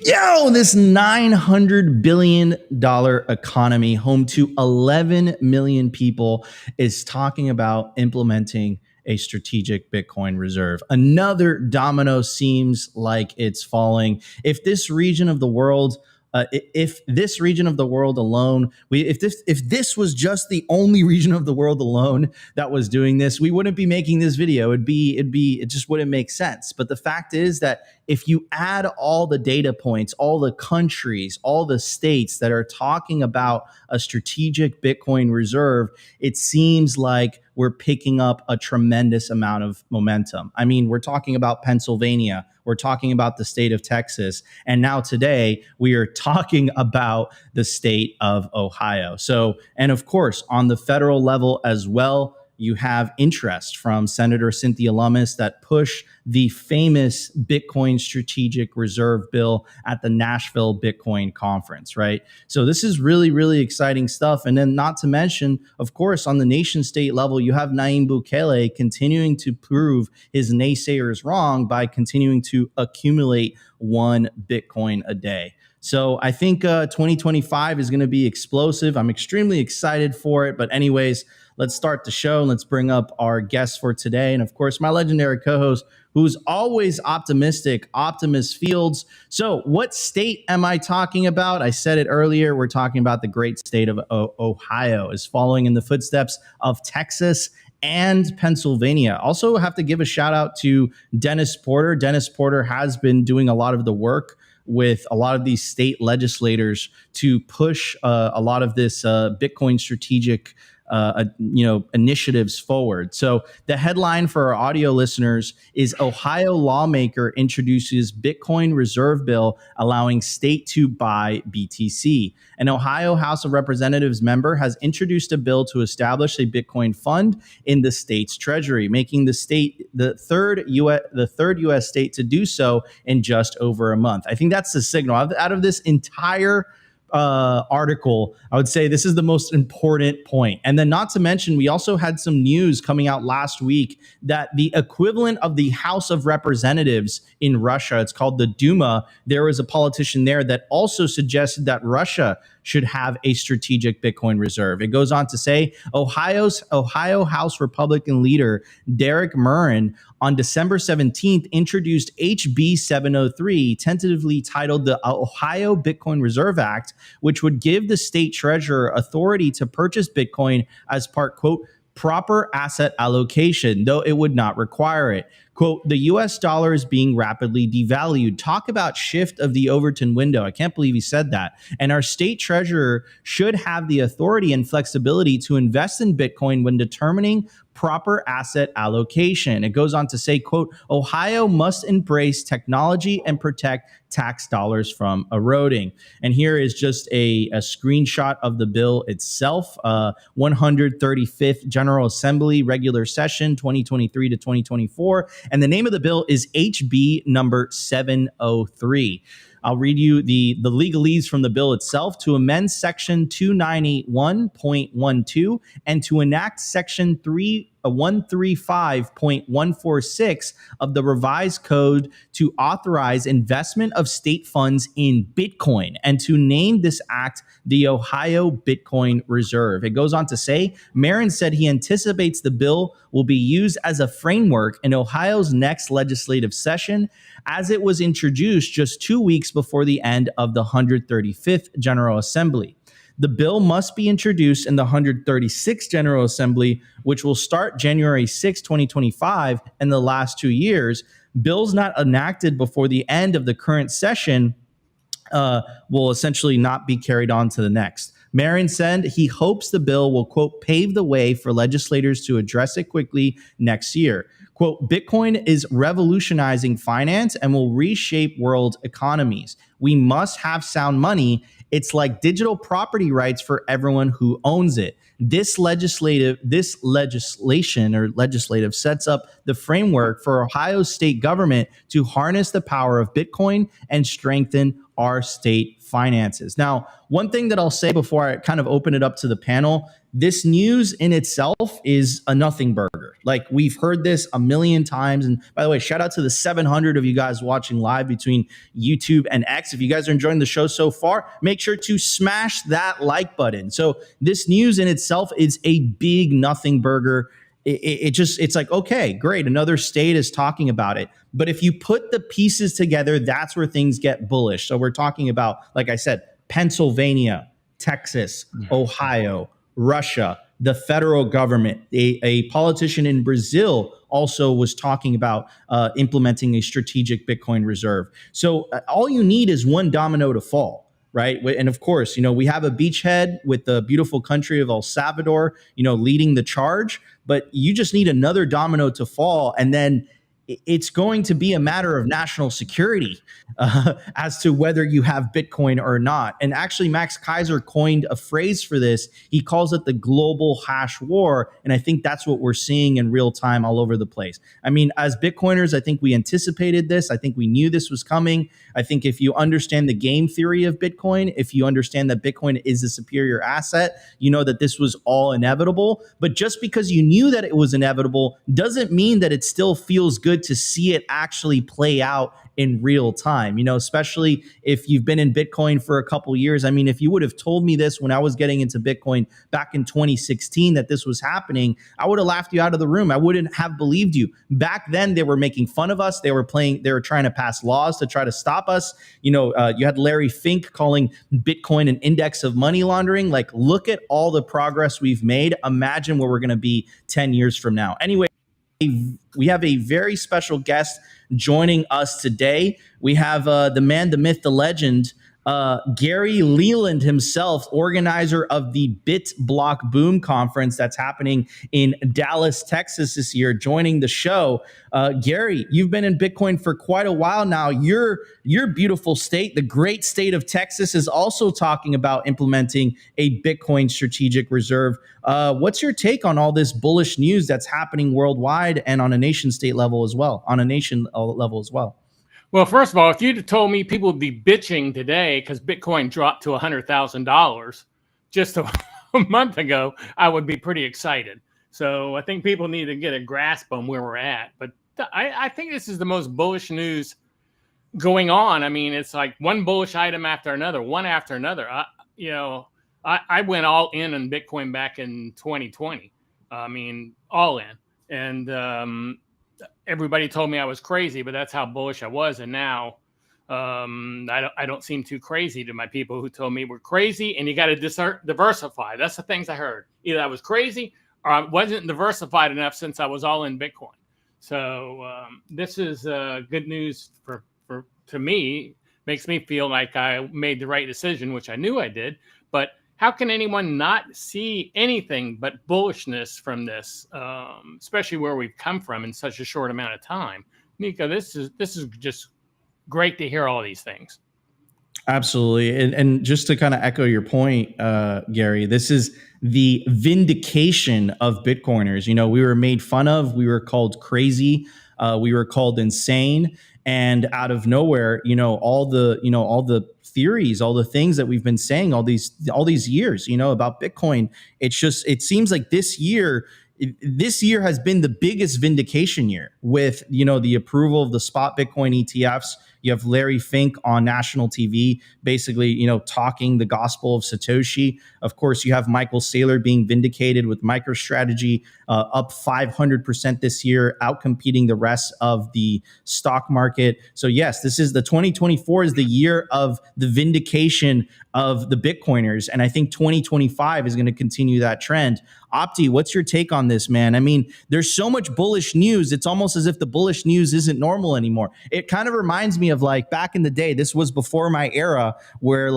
Yo, this $900 billion economy, home to 11 million people, is talking about implementing a strategic Bitcoin reserve. Another domino seems like it's falling. If this region of the world if this region of the world alone, if this was just the only region of the world alone that was doing this, we wouldn't be making this video. It just wouldn't make sense. But the fact is that if you add all the data points, all the countries, all the states that are talking about a strategic Bitcoin reserve, it seems like we're picking up a tremendous amount of momentum. I mean, we're talking about Pennsylvania, we're talking about the state of Texas, and now today we are talking about the state of Ohio. So, and of course, on the federal level as well, you have interest from Senator Cynthia Lummis that push the famous Bitcoin Strategic Reserve Bill at the Nashville Bitcoin Conference, right? So this is really, really exciting stuff. And then not to mention, of course, on the nation state level, you have Nayib Bukele continuing to prove his naysayers wrong by continuing to accumulate 1 Bitcoin a day. So I think 2025 is going to be explosive. I'm extremely excited for it. But anyways, let's start the show. Let's bring up our guests for today. And of course, my legendary co-host, who's always optimistic, Optimus Fields. So what state am I talking about? I said it earlier. We're talking about the great state of Ohio, is following in the footsteps of Texas and Pennsylvania. Also have to give a shout out to Dennis Porter. Dennis Porter has been doing a lot of the work with a lot of these state legislators to push a lot of this Bitcoin strategic initiatives forward. So the headline for our audio listeners is Ohio lawmaker introduces Bitcoin reserve bill allowing state to buy BTC. An Ohio House of Representatives member has introduced a bill to establish a Bitcoin fund in the state's treasury, making the state the third U.S. state to do so in just over a month. I think that's the signal. Out of this entire article, I would say this is the most important point. And then not to mention, we also had some news coming out last week that the equivalent of the House of Representatives in Russia, it's called the Duma, there was a politician there that also suggested that Russia should have a strategic Bitcoin reserve. It goes on to say Ohio House Republican leader Derek Murrin on December 17th introduced HB 703, tentatively titled the Ohio Bitcoin Reserve Act, which would give the state treasurer authority to purchase Bitcoin as part, quote, proper asset allocation, though it would not require it. Quote, the US dollar is being rapidly devalued. Talk about shift of the Overton window. I can't believe he said that. And our state treasurer should have the authority and flexibility to invest in Bitcoin when determining proper asset allocation. It goes on to say, quote, Ohio must embrace technology and protect tax dollars from eroding. And here is just a screenshot of the bill itself. 135th General Assembly, regular session, 2023 to 2024. And the name of the bill is HB number 703. I'll read you the legalese from the bill itself: to amend Section 291.12 and to enact Section 135.146 of the revised code to authorize investment of state funds in Bitcoin and to name this act the Ohio Bitcoin Reserve. It goes on to say, Marin said he anticipates the bill will be used as a framework in Ohio's next legislative session, as it was introduced just 2 weeks before the end of the 135th General Assembly. The bill must be introduced in the 136th General Assembly, which will start January 6, 2025, and the last 2 years. Bills not enacted before the end of the current session will essentially not be carried on to the next. Marin said he hopes the bill will, quote, pave the way for legislators to address it quickly next year. Quote, Bitcoin is revolutionizing finance and will reshape world economies. We must have sound money. It's like digital property rights for everyone who owns it. This legislation sets up the framework for Ohio state government to harness the power of Bitcoin and strengthen our state finances. Now, one thing that I'll say before I kind of open it up to the panel, this news in itself is a nothing burger. Like, we've heard this a million times. And by the way, shout out to the 700 of you guys watching live between YouTube and X. If you guys are enjoying the show so far, make sure to smash that like button. So this news in itself is a big nothing burger. It's like, okay, great, another state is talking about it. But if you put the pieces together, that's where things get bullish. So we're talking about, like I said, Pennsylvania, Texas, Ohio, Russia, the federal government. A politician in Brazil also was talking about implementing a strategic Bitcoin reserve. So all you need is one domino to fall. Right. And of course, we have a beachhead with the beautiful country of El Salvador, leading the charge. But you just need another domino to fall. And then it's going to be a matter of national security as to whether you have Bitcoin or not. And actually, Max Kaiser coined a phrase for this. He calls it the global hash war. And I think that's what we're seeing in real time all over the place. I mean, as Bitcoiners, I think we anticipated this. I think we knew this was coming. I think if you understand the game theory of Bitcoin, if you understand that Bitcoin is a superior asset, you know that this was all inevitable. But just because you knew that it was inevitable doesn't mean that it still feels good to see it actually play out in real time, especially if you've been in Bitcoin for a couple years. I mean, if you would have told me this when I was getting into Bitcoin back in 2016, that this was happening, I would have laughed you out of the room. I wouldn't have believed you. Back then, they were making fun of us. They were trying to pass laws to try to stop us. You had Larry Fink calling Bitcoin an index of money laundering. Like, look at all the progress we've made. Imagine where we're going to be 10 years from now. Anyway, we have a very special guest joining us today. We have the man, the myth, the legend, Gary Leland himself, organizer of the BitBlockBoom conference that's happening in Dallas, Texas this year, joining the show. Gary, you've been in Bitcoin for quite a while now. Your beautiful state, the great state of Texas, is also talking about implementing a Bitcoin strategic reserve. What's your take on all this bullish news that's happening worldwide and on a nation state level as well, Well, first of all, if you'd have told me people would be bitching today because Bitcoin dropped to $100,000 just a month ago, I would be pretty excited. So I think people need to get a grasp on where we're at. But I think this is the most bullish news going on. I mean, it's like one bullish item after another, one after another. I went all in on Bitcoin back in 2020. I mean, all in. And everybody told me I was crazy, but that's how bullish I was. And now I don't seem too crazy to my people who told me we're crazy and you got to diversify. That's the things I heard. Either I was crazy or I wasn't diversified enough since I was all in Bitcoin. So this is good news to me. Makes me feel like I made the right decision, which I knew I did. But how can anyone not see anything but bullishness from this, especially where we've come from in such a short amount of time? Nico, this is just great to hear all these things. Absolutely. And just to kind of echo your point, Gary, this is the vindication of Bitcoiners. We were made fun of. We were called crazy. We were called insane. And out of nowhere, all the theories, all the things that we've been saying all these years, about Bitcoin, it seems like this year has been the biggest vindication year with, the approval of the spot Bitcoin ETFs. You have Larry Fink on national TV, basically, talking the gospel of Satoshi. Of course, you have Michael Saylor being vindicated with MicroStrategy, up 500% this year, outcompeting the rest of the stock market. So yes, this is the 2024 is the year of the vindication of the Bitcoiners. And I think 2025 is going to continue that trend. Opti, what's your take on this, man? I mean, there's so much bullish news. It's almost as if the bullish news isn't normal anymore. It kind of reminds me of like back in the day, this was before my era where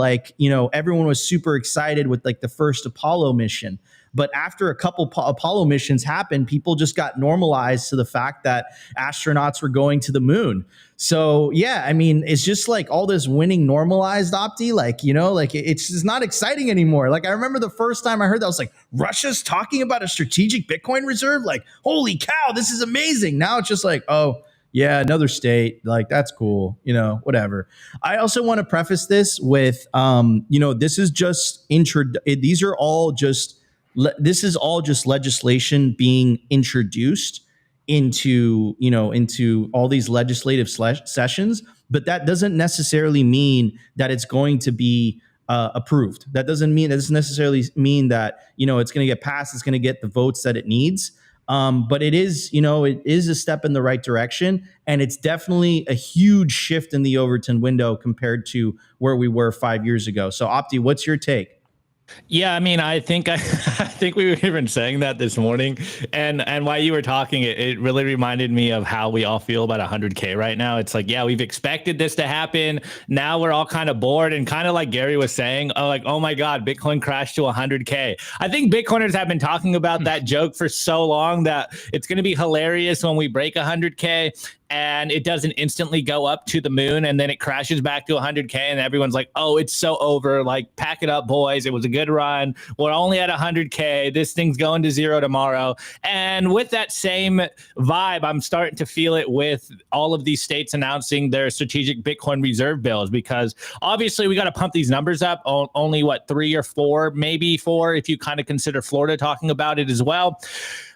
everyone was super excited with like the first Apollo mission. But after a couple Apollo missions happened, people just got normalized to the fact that astronauts were going to the moon. So, yeah, I mean, it's just like all this winning normalized, Opti, it's just not exciting anymore. Like, I remember the first time I heard that, I was like, Russia's talking about a strategic Bitcoin reserve? Like, holy cow, this is amazing. Now it's just like, oh, yeah, another state, like that's cool, whatever. I also want to preface this with, this is just these are all just, this is all just legislation being introduced into all these legislative sessions, but that doesn't necessarily mean that it's going to be approved. That doesn't necessarily mean that it's going to get passed. It's going to get the votes that it needs. But it is a step in the right direction, and it's definitely a huge shift in the Overton window compared to where we were 5 years ago. So, Opti, what's your take? Yeah, I mean, I think I think we were even saying that this morning, and while you were talking, it really reminded me of how we all feel about 100K right now. It's like, yeah, we've expected this to happen. Now we're all kind of bored, and kind of like Gary was saying, oh my God, Bitcoin crashed to 100K. I think Bitcoiners have been talking about that joke for so long that it's going to be hilarious when we break 100K. And it doesn't instantly go up to the moon, and then it crashes back to 100K, and everyone's like, oh, it's so over. Like, pack it up, boys. It was a good run. We're only at 100K. This thing's going to zero tomorrow. And with that same vibe, I'm starting to feel it with all of these states announcing their strategic Bitcoin reserve bills, because obviously we got to pump these numbers up. Only, 3 or 4, maybe 4, if you kind of consider Florida talking about it as well.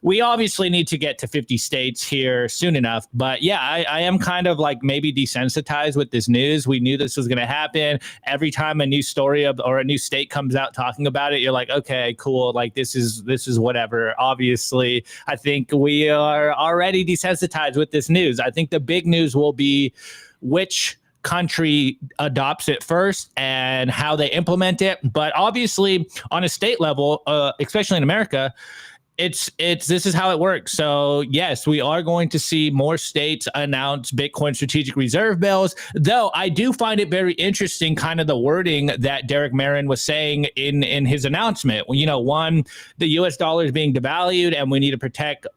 We obviously need to get to 50 states here soon enough. But yeah, I am kind of like maybe desensitized with this news. We knew this was going to happen. Every time a new story or a new state comes out talking about it, you're like, okay, cool. Like this is whatever. Obviously, I think we are already desensitized with this news. I think the big news will be which country adopts it first and how they implement it. But obviously on a state level, especially in America, this is how it works. So yes, we are going to see more states announce Bitcoin strategic reserve bills, though I do find it very interesting, kind of the wording that Derek Marin was saying in his announcement. One, the US dollar is being devalued and we need to protect,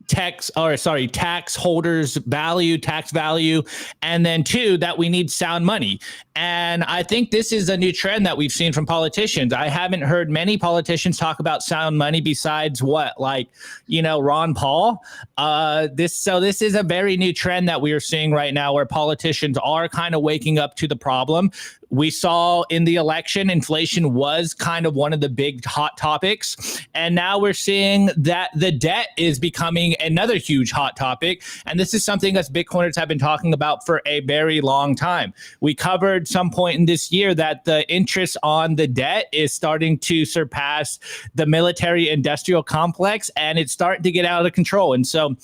tax holders tax value, and then 2, that we need sound money. And I think this is a new trend that we've seen from politicians. I haven't heard many politicians talk about sound money besides Ron Paul. This is a very new trend that we are seeing right now, where politicians are kind of waking up to the problem. We saw in the election, inflation was kind of one of the big hot topics. And now we're seeing that the debt is becoming another huge hot topic. And this is something us Bitcoiners have been talking about for a very long time. We covered some point in this year that the interest on the debt is starting to surpass the military industrial complex, and it's starting to get out of control. And so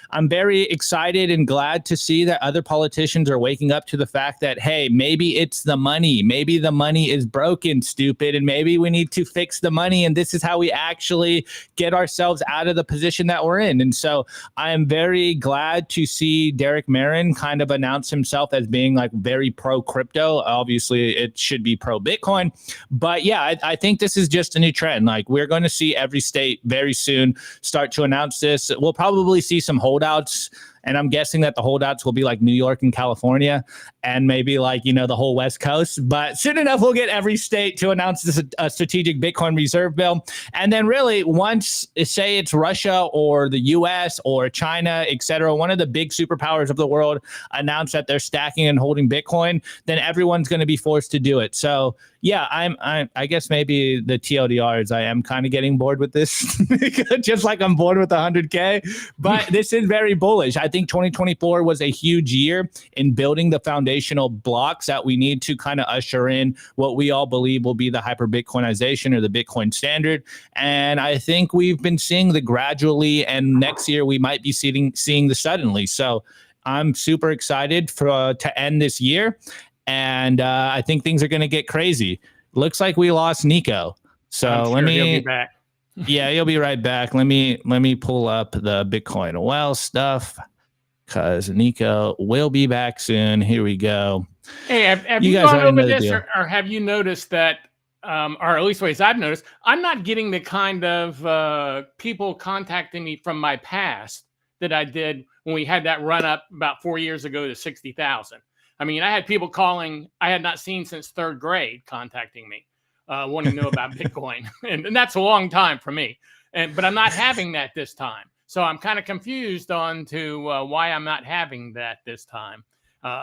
I'm very excited and glad to see that other politicians are waking up to the fact that, hey, maybe it's the money. Maybe the money is broken, stupid, and maybe we need to fix the money. And this is how we actually get ourselves out of the position that we're in. And so I am very glad to see Derek Marin kind of announce himself as being like very pro crypto. Obviously, it should be pro Bitcoin. But yeah, I think this is just a new trend. Like, we're going to see every state very soon start to announce this. We'll probably see some holdouts, and I'm guessing that the holdouts will be like New York and California and maybe the whole West Coast. But soon enough, we'll get every state to announce this strategic Bitcoin reserve bill. And then really, once, say it's Russia or the US or China, et cetera, one of the big superpowers of the world announce that they're stacking and holding Bitcoin, then everyone's going to be forced to do it. So yeah, I guess maybe the TLDR is I am kind of getting bored with this, just like I'm bored with 100K. But this is very bullish. I think 2024 was a huge year in building the foundational blocks that we need to kind of usher in what we all believe will be the hyper Bitcoinization or the Bitcoin standard. And I think we've been seeing the gradually, and next year we might be seeing the suddenly. So I'm super excited to end this year. And I think things are going to get crazy. Looks like we lost Nico. So he'll be back. Yeah, he'll be right back. Let me pull up the Bitcoin well stuff, because Nico will be back soon. Here we go. Hey, have you gone over this, or have you noticed that, or at least ways I've noticed, I'm not getting the kind of people contacting me from my past that I did when we had that run up about 4 years ago to 60,000. I mean, I had people calling I had not seen since 3rd grade contacting me, wanting to know about Bitcoin. And that's a long time for me. But I'm not having that this time. So I'm kind of confused on to why I'm not having that this time.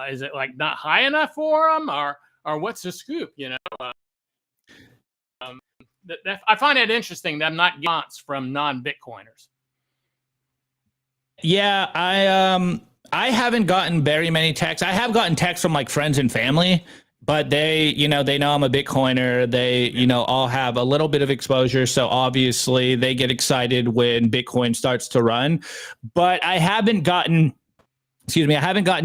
Is it like not high enough for them, or what's the scoop? You know, I find it interesting that I'm not getting response from non-Bitcoiners. Yeah, I haven't gotten very many texts. I have gotten texts from like friends and family, but they know I'm a Bitcoiner. They, all have a little bit of exposure. So obviously they get excited when Bitcoin starts to run. But I haven't gotten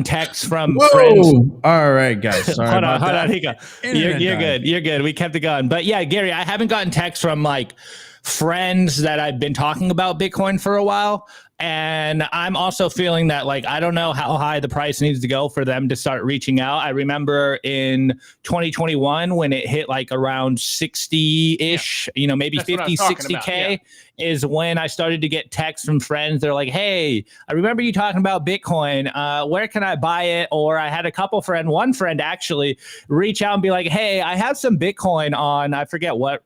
texts from friends. All right, guys. Sorry hold about on, that. Hika. You're good. You're good. We kept it going. But yeah, Gary, I haven't gotten texts from like friends that I've been talking about Bitcoin for a while. And I'm also feeling that, like, I don't know how high the price needs to go for them to start reaching out. I remember in 2021 when it hit like around 60-ish, maybe 50, 60K is when I started to get texts from friends. They're like, hey, I remember you talking about Bitcoin. Where can I buy it? Or I had one friend actually reach out and be like, hey, I have some Bitcoin on, I forget what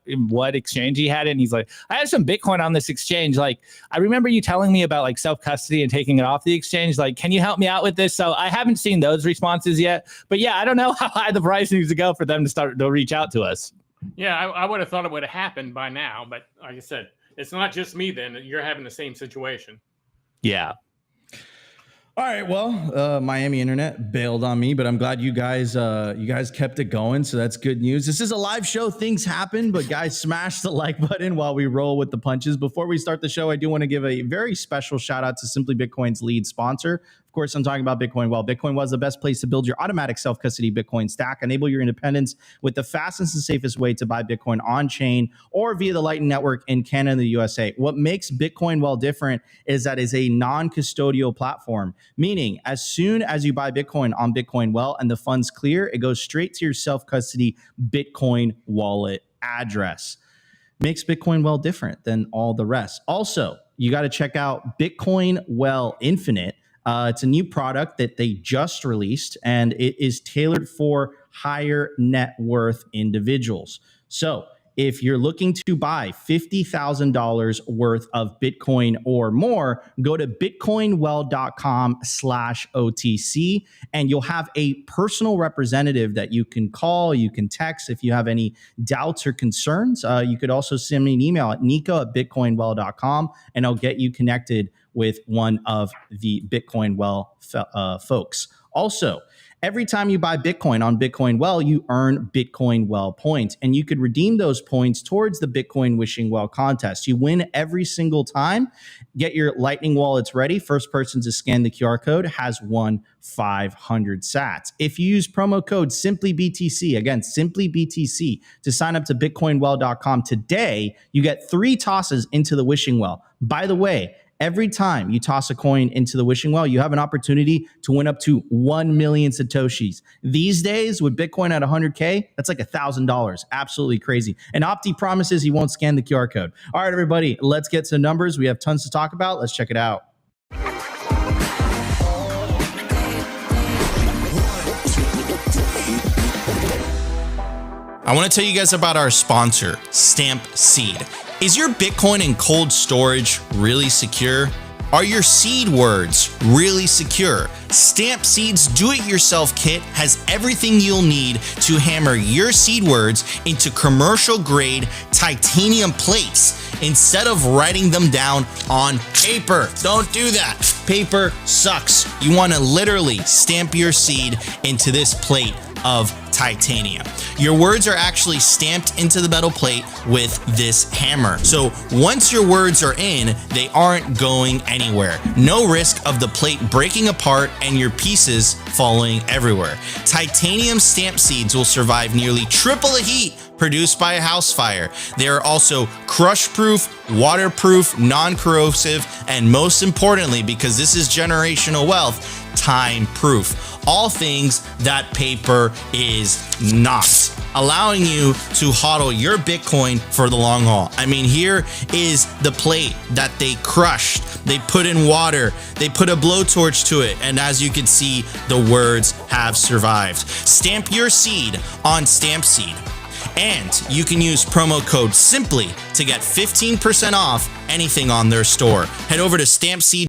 exchange he had it. And he's like, I have some Bitcoin on this exchange. Like, I remember you telling me about like self-custody and taking it off the exchange. Like, can you help me out with this? So I haven't seen those responses yet, but yeah, I don't know how high the price needs to go for them to start to reach out to us. Yeah, I would have thought it would have happened by now, but like I said, it's not just me then. You're having the same situation. Yeah. All right, well, Miami internet bailed on me, but I'm glad you guys kept it going, so that's good news. This is a live show. Things happen, but guys, smash the like button while we roll with the punches. Before we start the show, I do want to give a very special shout out to Simply Bitcoin's lead sponsor. Of course, I'm talking about Bitcoin Well. Bitcoin Well is the best place to build your automatic self-custody Bitcoin stack. Enable your independence with the fastest and safest way to buy Bitcoin on-chain or via the Lightning Network in Canada and the USA. What makes Bitcoin Well different is that it's a non-custodial platform, meaning as soon as you buy Bitcoin on Bitcoin Well and the funds clear, it goes straight to your self-custody Bitcoin wallet address. Makes Bitcoin Well different than all the rest. Also, you got to check out Bitcoin Well Infinite. It's a new product that they just released, and it is tailored for higher net worth individuals. So if you're looking to buy $50,000 worth of Bitcoin or more, go to bitcoinwell.com/OTC, and you'll have a personal representative that you can call, you can text if you have any doubts or concerns. You could also send me an email at nico@bitcoinwell.com, and I'll get you connected with one of the Bitcoin Well folks. Also, every time you buy Bitcoin on Bitcoin Well, you earn Bitcoin Well points, and you could redeem those points towards the Bitcoin Wishing Well contest. You win every single time. Get your Lightning wallets ready. First person to scan the QR code has won 500 sats. If you use promo code SimplyBTC, again, SimplyBTC, to sign up to BitcoinWell.com today, you get 3 tosses into the Wishing Well. By the way, every time you toss a coin into the Wishing Well, you have an opportunity to win up to 1 million Satoshis. These days, with Bitcoin at 100K, that's like $1,000. Absolutely crazy. And Opti promises he won't scan the QR code. All right, everybody, let's get to numbers. We have tons to talk about. Let's check it out. I want to tell you guys about our sponsor, Stampseed. Is your Bitcoin in cold storage really secure? Are your seed words really secure? Stampseed's do-it-yourself kit has everything you'll need to hammer your seed words into commercial-grade titanium plates instead of writing them down on paper. Don't do that. Paper sucks. You want to literally stamp your seed into this plate of titanium. Your words are actually stamped into the metal plate with this hammer. So once your words are in, they aren't going anywhere. No risk of the plate breaking apart and your pieces falling everywhere. Titanium stamp seeds will survive nearly triple the heat produced by a house fire. They are also crush-proof, waterproof, non-corrosive, and most importantly, because this is generational wealth, time-proof. All things that paper is not, allowing you to hodl your Bitcoin for the long haul. I mean, here is the plate that they crushed. They put in water, they put a blowtorch to it, and as you can see, the words have survived. Stamp your seed on Stampseed. And you can use promo code SIMPLY to get 15% off anything on their store. Head over to Stampseed.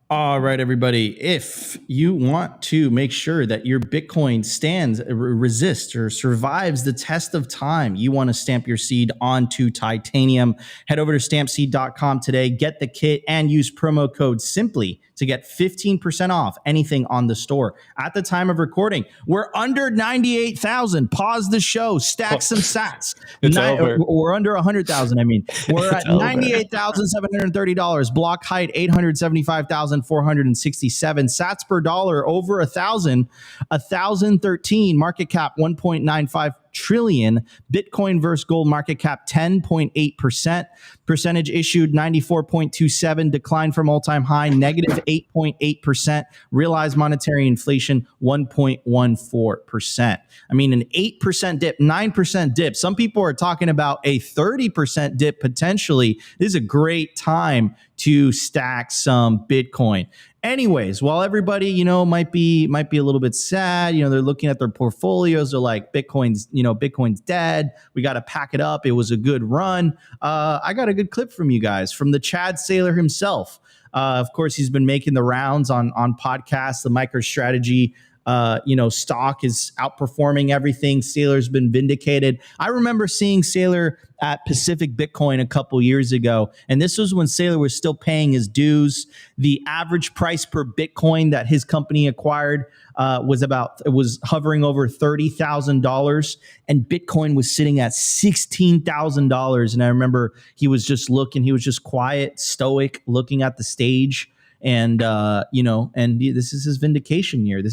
All right, everybody. If you want to make sure that your Bitcoin stands, resists, or survives the test of time, you want to stamp your seed onto titanium. Head over to stampseed.com today, get the kit, and use promo code SIMPLY to get 15% off anything on the store. At the time of recording, we're under 98,000. Pause the show, stack some sats. We're under 100,000. I mean, we're at $98,730. Block height 875,467. Sats per dollar over 1,000. 1,013. Market cap 1.95 trillion. Bitcoin versus gold market cap 10.8%. Percentage issued 94.27. Decline from all-time high negative 8.8%. Realized monetary inflation 1.14%. I mean, an 8% dip, 9% dip. Some people are talking about a 30% dip potentially. This is a great time to stack some Bitcoin. Anyways, while everybody, might be a little bit sad, they're looking at their portfolios, they're like, Bitcoin's dead. We got to pack it up. It was a good run. I got a good clip from you guys from the Chad Saylor himself. Of course, he's been making the rounds on podcasts. The MicroStrategy stock is outperforming everything. Saylor's been vindicated. I remember seeing Saylor at Pacific Bitcoin a couple years ago, and this was when Saylor was still paying his dues. The average price per Bitcoin that his company acquired was hovering over $30,000, and Bitcoin was sitting at $16,000. And I remember he was just quiet, stoic, looking at the stage. And, this is his vindication year.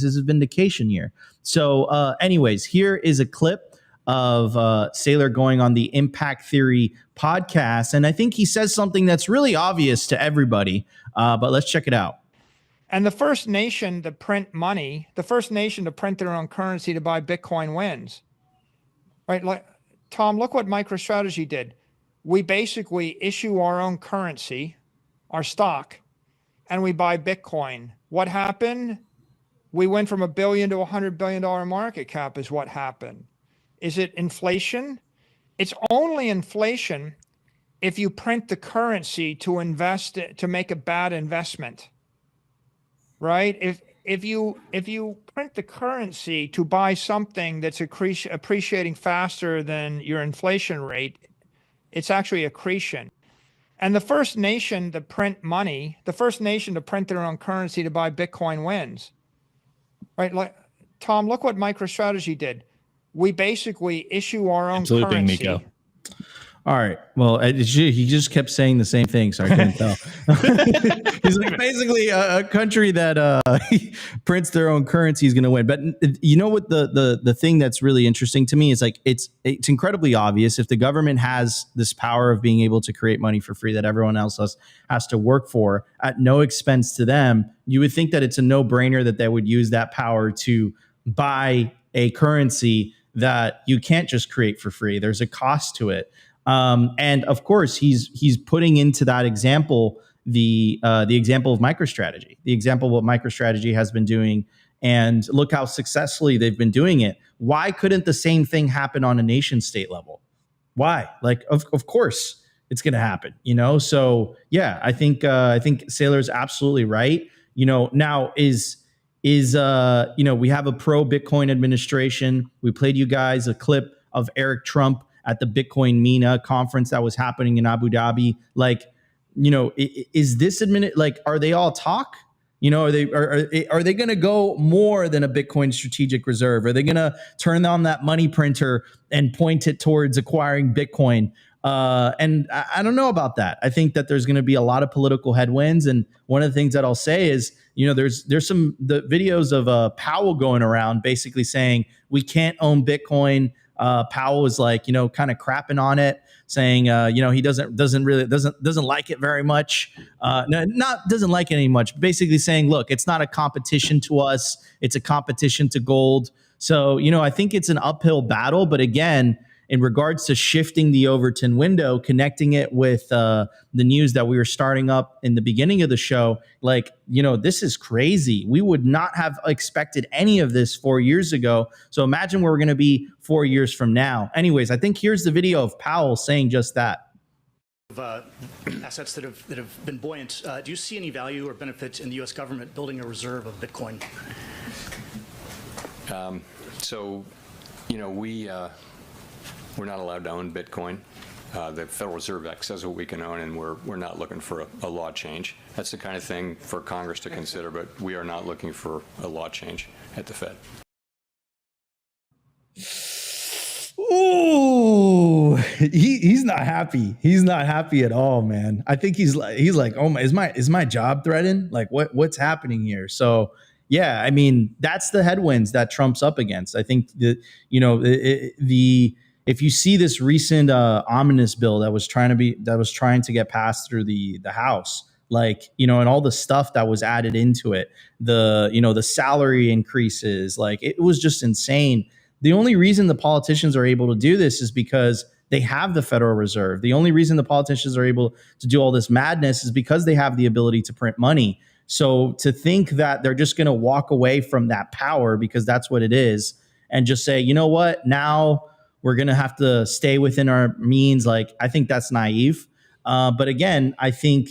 So anyways, here is a clip of Saylor going on the Impact Theory podcast. And I think he says something that's really obvious to everybody, but let's check it out. And the first nation to print money, the first nation to print their own currency to buy Bitcoin wins. Right? Like, Tom, look what MicroStrategy did. We basically issue our own currency, our stock, and we buy Bitcoin. What happened? We went from $1 billion to $100 billion market cap is what happened. Is it inflation? It's only inflation if you print the currency to invest, to make a bad investment, right? If you print the currency to buy something that's appreciating faster than your inflation rate, it's actually accretion. And the first nation to print money, the first nation to print their own currency to buy Bitcoin wins. Right? Like, Tom, look what MicroStrategy did. We basically issue our own currency. Nico. All right. Well, he just kept saying the same thing, so I couldn't tell. He's like, basically a country that prints their own currency is going to win. But you know what the thing that's really interesting to me is, like, it's incredibly obvious. If the government has this power of being able to create money for free that everyone else has to work for at no expense to them, you would think that it's a no-brainer that they would use that power to buy a currency that you can't just create for free. There's a cost to it. And of course, he's putting into that example the example of MicroStrategy, the example of what MicroStrategy has been doing, and look how successfully they've been doing it. Why couldn't the same thing happen on a nation state level? Why? Like, of course it's going to happen. So yeah, I think Saylor's absolutely right. Now we have a pro Bitcoin administration. We played you guys a clip of Eric Trump at the Bitcoin MENA conference that was happening in Abu Dhabi. Like, is this are they all talk? Are they going to go more than a Bitcoin strategic reserve? Are they going to turn on that money printer and point it towards acquiring Bitcoin? And I don't know about that. I think that there's going to be a lot of political headwinds. And one of the things that I'll say is, there's the videos of Powell going around basically saying we can't own Bitcoin. Powell was like, kind of crapping on it, saying, he doesn't like it very much. Doesn't like it any much. Basically saying, look, it's not a competition to us. It's a competition to gold. So, I think it's an uphill battle. But again, in regards to shifting the Overton window, connecting it with the news that we were starting up in the beginning of the show, like, this is crazy. We would not have expected any of this 4 years ago. So imagine where we're going to be 4 years from now. Anyways, I think here's the video of Powell saying just that. Assets that have been buoyant. Do you see any value or benefit in the U.S. government building a reserve of Bitcoin? We're not allowed to own Bitcoin. The Federal Reserve Act says what we can own, and we're not looking for a law change. That's the kind of thing for Congress to consider, but we are not looking for a law change at the Fed. Ooh, he's not happy. He's not happy at all, man. I think he's like, oh my, is my job threatened? Like what's happening here? So yeah, I mean, that's the headwinds that Trump's up against. I think that, if you see this recent ominous bill that was trying to get passed through the House, like, and all the stuff that was added into it, the salary increases, like it was just insane. The only reason the politicians are able to do this is because they have the Federal Reserve. The only reason the politicians are able to do all this madness is because they have the ability to print money. So to think that they're just going to walk away from that power, because that's what it is, and just say, you know what, now we're going to have to stay within our means, like, I think that's naive. But again, I think,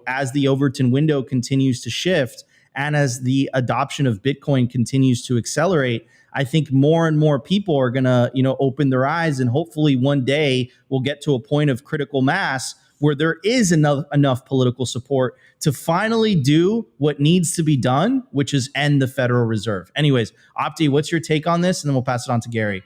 as the Overton window continues to shift and as the adoption of Bitcoin continues to accelerate, I think more and more people are going to, open their eyes, and hopefully one day we'll get to a point of critical mass where there is enough political support to finally do what needs to be done, which is end the Federal Reserve. Anyways, Opti, what's your take on this? And then we'll pass it on to Gary.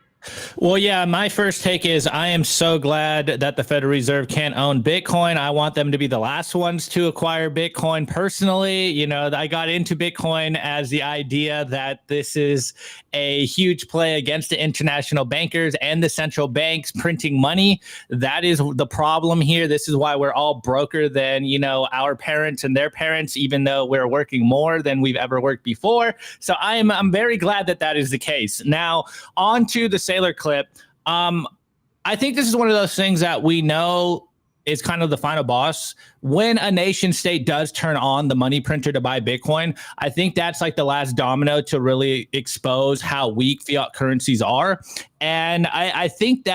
Well, yeah, my first take is I am so glad that the Federal Reserve can't own Bitcoin. I want them to be the last ones to acquire Bitcoin. Personally, I got into Bitcoin as the idea that this is a huge play against the international bankers and the central banks printing money. That is the problem here. This is why we're all broker than, our parents and their parents, even though we're working more than we've ever worked before. So I'm very glad that is the case. Now, on to the Sailor clip. I think this is one of those things that we know is kind of the final boss. When a nation state does turn on the money printer to buy Bitcoin, I think that's like the last domino to really expose how weak fiat currencies are. And I think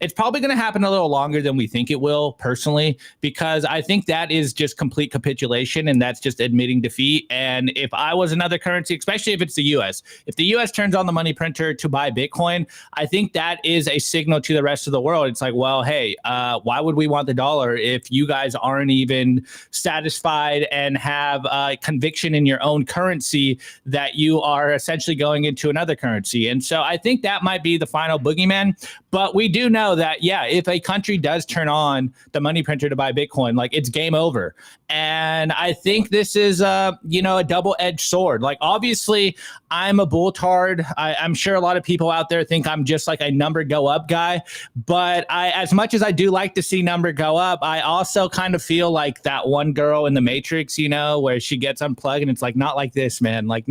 it's probably going to happen a little longer than we think it will, personally, because I think that is just complete capitulation, and that's just admitting defeat. And if I was another currency, especially if it's the U.S., if the U.S. turns on the money printer to buy Bitcoin, I think that is a signal to the rest of the world. It's like, well, hey, why would we want the dollar if you guys aren't even satisfied and have conviction in your own currency that you are essentially going into another currency? And so I think that might be the final boogeyman. But we do know that, yeah, if a country does turn on the money printer to buy Bitcoin, like, it's game over. And I think this is, a double-edged sword. Like, obviously, I'm a bulltard. I'm sure a lot of people out there think I'm just like a number go up guy. But as much as I do like to see number go up, I also kind of feel like that one girl in the Matrix, where she gets unplugged and it's like, not like this, man. Like,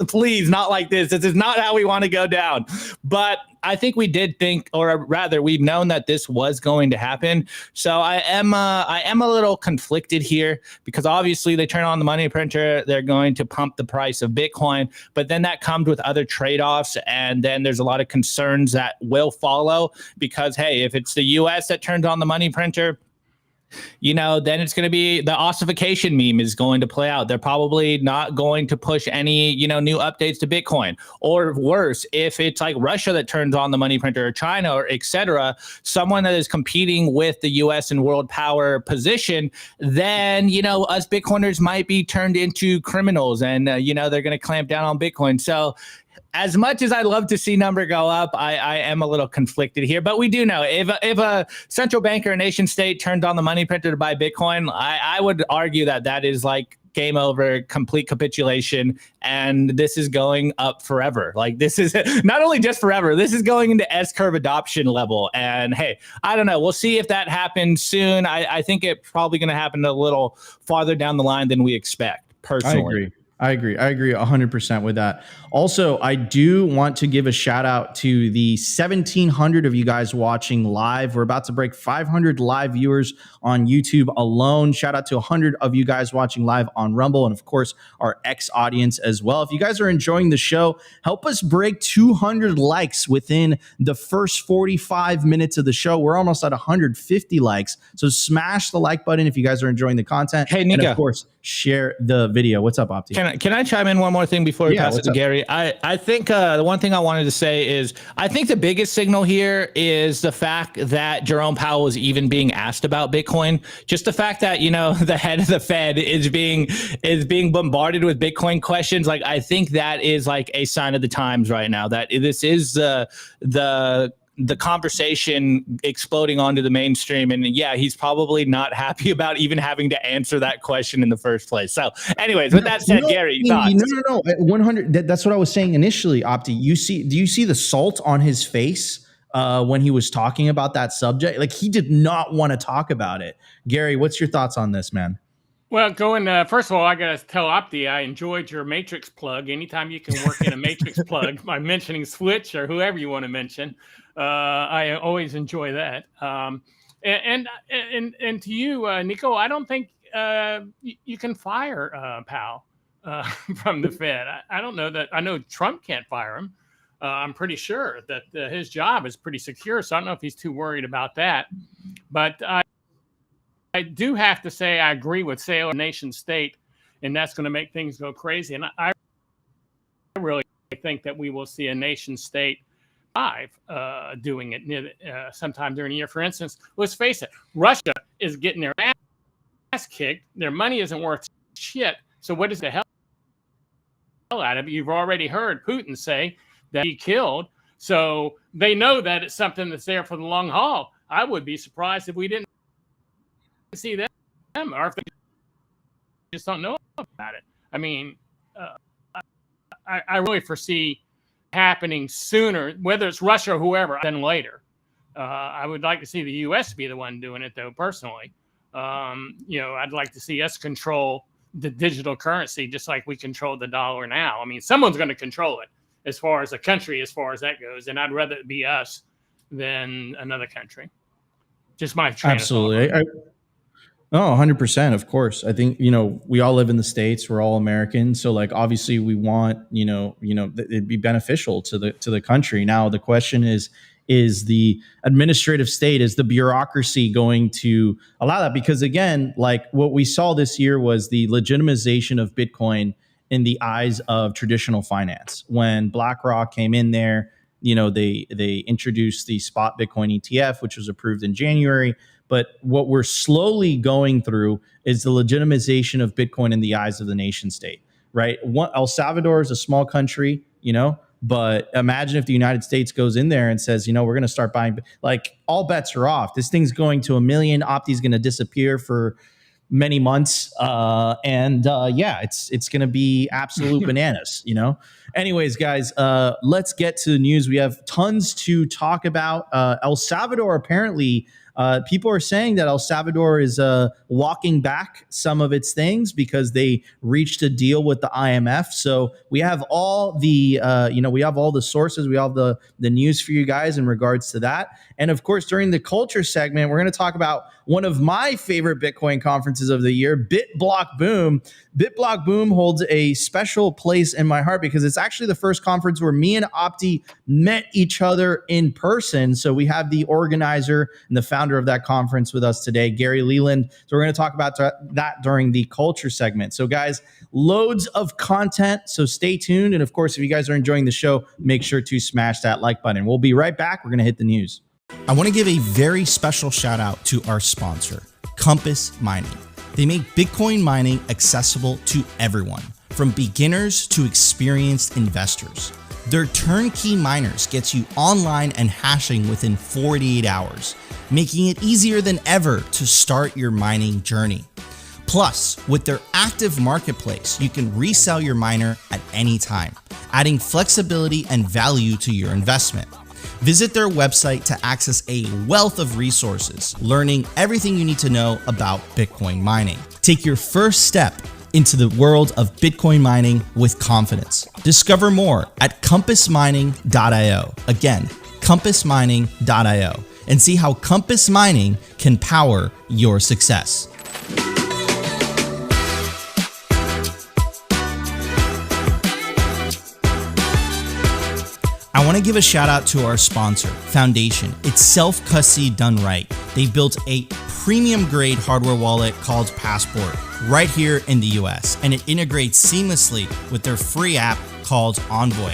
please, not like this. This is not how we want to go down. But I think we did think, or rather, we've known that this was going to happen. So I am a little conflicted here, because obviously they turn on the money printer, they're going to pump the price of Bitcoin, but then that comes with other trade-offs, and then there's a lot of concerns that will follow, because hey, if it's the U.S. that turns on the money printer, then it's going to be the ossification meme is going to play out. They're probably not going to push any, new updates to Bitcoin. Or worse, if it's like Russia that turns on the money printer, or China, or et cetera, someone that is competing with the U.S. and world power position, then, us Bitcoiners might be turned into criminals, and, they're going to clamp down on Bitcoin. So as much as I'd love to see number go up, I am a little conflicted here. But we do know if a central bank or a nation state turned on the money printer to buy Bitcoin, I would argue that is like game over, complete capitulation, and this is going up forever. Like, this is not only just forever, this is going into S-curve adoption level. And hey, I don't know. We'll see if that happens soon. I think it's probably going to happen a little farther down the line than we expect, personally. I agree 100% with that. Also, I do want to give a shout out to the 1,700 of you guys watching live. We're about to break 500 live viewers on YouTube alone. Shout out to 100 of you guys watching live on Rumble, and of course, our X audience as well. If you guys are enjoying the show, help us break 200 likes within the first 45 minutes of the show. We're almost at 150 likes. So smash the like button if you guys are enjoying the content. Hey, Nika. And of course, share the video. What's up, Opti? Can I chime in one more thing before we pass it to up? Gary? I think the one thing I wanted to say is I think the biggest signal here is the fact that Jerome Powell is even being asked about Bitcoin. Just the fact that, you know, the head of the Fed is being bombarded with Bitcoin questions. Like, I think that is like a sign of the times right now, that this is the conversation exploding onto the mainstream. And yeah, he's probably not happy about even having to answer that question in the first place. So anyways, with that said, Gary, thoughts? No. 100. That's what I was saying initially, Opti. Do you see the salt on his face when he was talking about that subject? Like, he did not want to talk about it. Gary, what's your thoughts on this, man? Well, first of all, I got to tell Opti, I enjoyed your Matrix plug. Anytime you can work in a Matrix plug by mentioning Switch or whoever you want to mention, I always enjoy that. And to you, Nico, I don't think you can fire Powell from the Fed. I don't know that. I know Trump can't fire him. I'm pretty sure that his job is pretty secure, so I don't know if he's too worried about that. But I do have to say I agree with Sailor Nation State, and that's going to make things go crazy. And I really think that we will see a nation state HIVE doing it sometime during the year. For instance, let's face it, Russia is getting their ass kicked. Their money isn't worth shit. So what is the hell out of it? You've already heard Putin say that he killed. So they know that it's something that's there for the long haul. I would be surprised if we didn't see them, or if they just don't know about it. I mean, I really foresee happening sooner, whether it's Russia or whoever, than later. I would like to see the U.S. be the one doing it, though, personally. I'd like to see us control the digital currency just like we control the dollar now. I mean, someone's going to control it as far as a country, as far as that goes, and I'd rather it be us than another country. Just my train absolutely. 100%. Of course. I think, we all live in the States. We're all Americans. So like, obviously we want, it'd be beneficial to the country. Now, the question is the administrative state, is the bureaucracy going to allow that? Because again, like what we saw this year was the legitimization of Bitcoin in the eyes of traditional finance. When BlackRock came in there, they introduced the spot Bitcoin ETF, which was approved in January. But what we're slowly going through is the legitimization of Bitcoin in the eyes of the nation state, right? El Salvador is a small country, but imagine if the United States goes in there and says, we're going to start buying, like, all bets are off. This thing's going to 1 million. Opti's going to disappear for many months. It's going to be absolute bananas, Anyways, guys, let's get to the news. We have tons to talk about. El Salvador, apparently, people are saying that El Salvador is walking back some of its things because they reached a deal with the IMF. So we have all the, we have all the sources. We have the news for you guys in regards to that. And of course, during the culture segment, we're going to talk about one of my favorite Bitcoin conferences of the year, BitBlockBoom. BitBlockBoom holds a special place in my heart because it's actually the first conference where me and Opti met each other in person. So we have the organizer and the founder of that conference with us today, Gary Leland. So we're going to talk about that during the culture segment. So guys, loads of content. So stay tuned. And of course, if you guys are enjoying the show, make sure to smash that like button. We'll be right back. We're going to hit the news. I want to give a very special shout out to our sponsor, Compass Mining. They make Bitcoin mining accessible to everyone, from beginners to experienced investors. Their turnkey miners gets you online and hashing within 48 hours, making it easier than ever to start your mining journey. Plus, with their active marketplace, you can resell your miner at any time, adding flexibility and value to your investment. Visit their website to access a wealth of resources, learning everything you need to know about Bitcoin mining. Take your first step into the world of Bitcoin mining with confidence. Discover more at compassmining.io. Again, compassmining.io, and see how Compass Mining can power your success. I want to give a shout out to our sponsor, Foundation. It's self-custody done right. They built a premium grade hardware wallet called Passport right here in the US, and it integrates seamlessly with their free app called Envoy.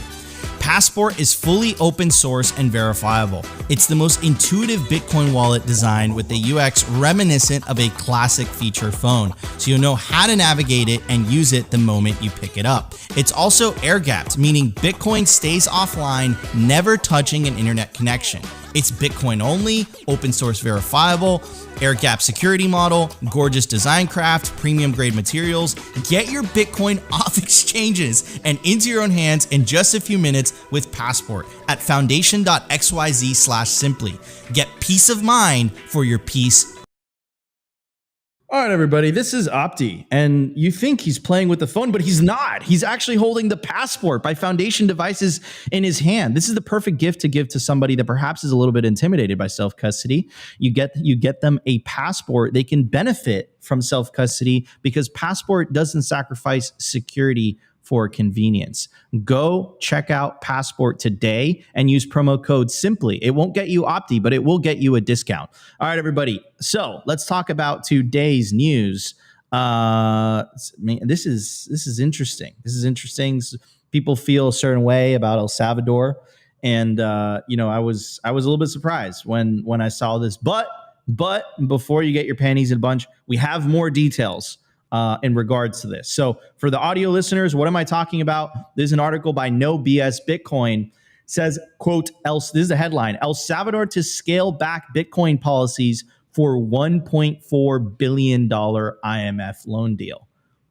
Passport is fully open source and verifiable. It's the most intuitive Bitcoin wallet design with a UX reminiscent of a classic feature phone, so you'll know how to navigate it and use it the moment you pick it up. It's also air-gapped, meaning Bitcoin stays offline, never touching an internet connection. It's Bitcoin only, open source verifiable, air-gap security model, gorgeous design craft, premium grade materials. Get your Bitcoin off exchanges and into your own hands in just a few minutes with Passport at foundation.xyz/simply. Get peace of mind for your peace. All right, everybody, this is Opti, and you think he's playing with the phone, but he's not. He's actually holding the Passport by Foundation devices in his hand. This is the perfect gift to give to somebody that perhaps is a little bit intimidated by self-custody. You get them a Passport. They can benefit from self-custody because Passport doesn't sacrifice security for convenience. Go check out Passport today and use promo code SIMPLY. It won't get you Opti, but it will get you a discount. All right, everybody. So let's talk about today's news. This is interesting. This is interesting. People feel a certain way about El Salvador, and I was a little bit surprised when I saw this. But before you get your panties in a bunch, we have more details in regards to this. So for the audio listeners, what am I talking about? There's an article by No BS Bitcoin. Says, quote, this is the headline: El Salvador to scale back Bitcoin policies for $1.4 billion IMF loan deal.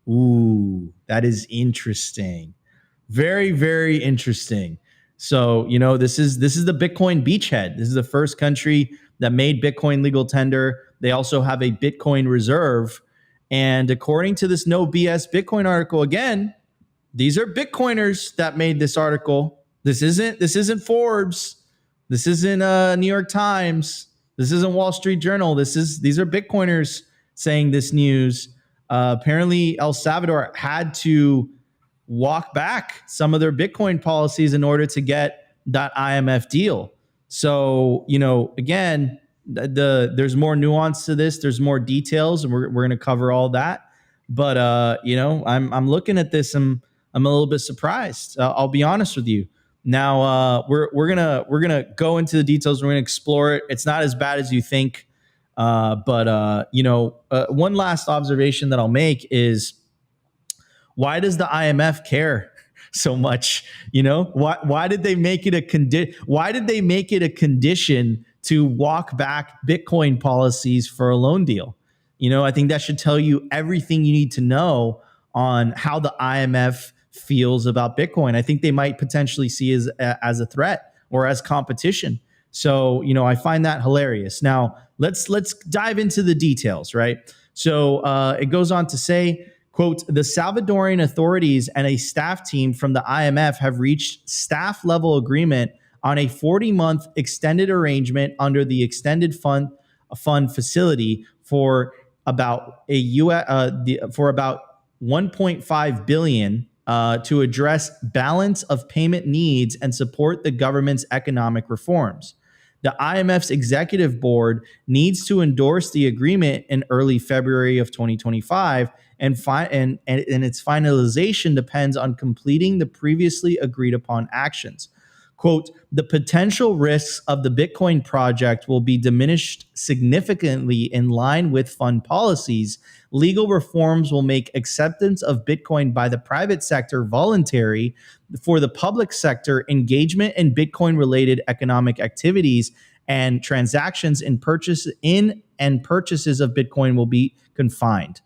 Ooh, that is interesting. Very, very interesting. So, this is the Bitcoin beachhead. This is the first country that made Bitcoin legal tender. They also have a Bitcoin reserve. And according to this No BS Bitcoin article, again, these are Bitcoiners that made this article. This isn't Forbes. This isn't New York Times. This isn't Wall Street Journal. These are Bitcoiners saying this news. Apparently, El Salvador had to walk back some of their Bitcoin policies in order to get that IMF deal. So, again, there's more nuance to this. There's more details, and we're going to cover all that. But I'm looking at this. I'm a little bit surprised. I'll be honest with you. Now we're gonna go into the details. We're gonna explore it. It's not as bad as you think. But one last observation that I'll make is, why does the IMF care so much? Why did they make it a condition to walk back Bitcoin policies for a loan deal? I think that should tell you everything you need to know on how the IMF feels about Bitcoin. I think they might potentially see as a threat or as competition. So, I find that hilarious. Now, let's dive into the details, right? So it goes on to say, quote, the Salvadoran authorities and a staff team from the IMF have reached staff level agreement on a 40-month extended arrangement under the extended fund facility for about $1.5 billion to address balance of payment needs and support the government's economic reforms. The IMF's executive board needs to endorse the agreement in early February of 2025, and its finalization depends on completing the previously agreed upon actions. Quote, the potential risks of the Bitcoin project will be diminished significantly in line with fund policies. Legal reforms will make acceptance of Bitcoin by the private sector voluntary. For the public sector, engagement in Bitcoin-related economic activities and transactions in purchases of Bitcoin will be confined.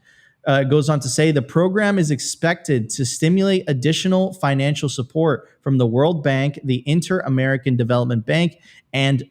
It goes on to say the program is expected to stimulate additional financial support from the World Bank, the Inter-American Development Bank, and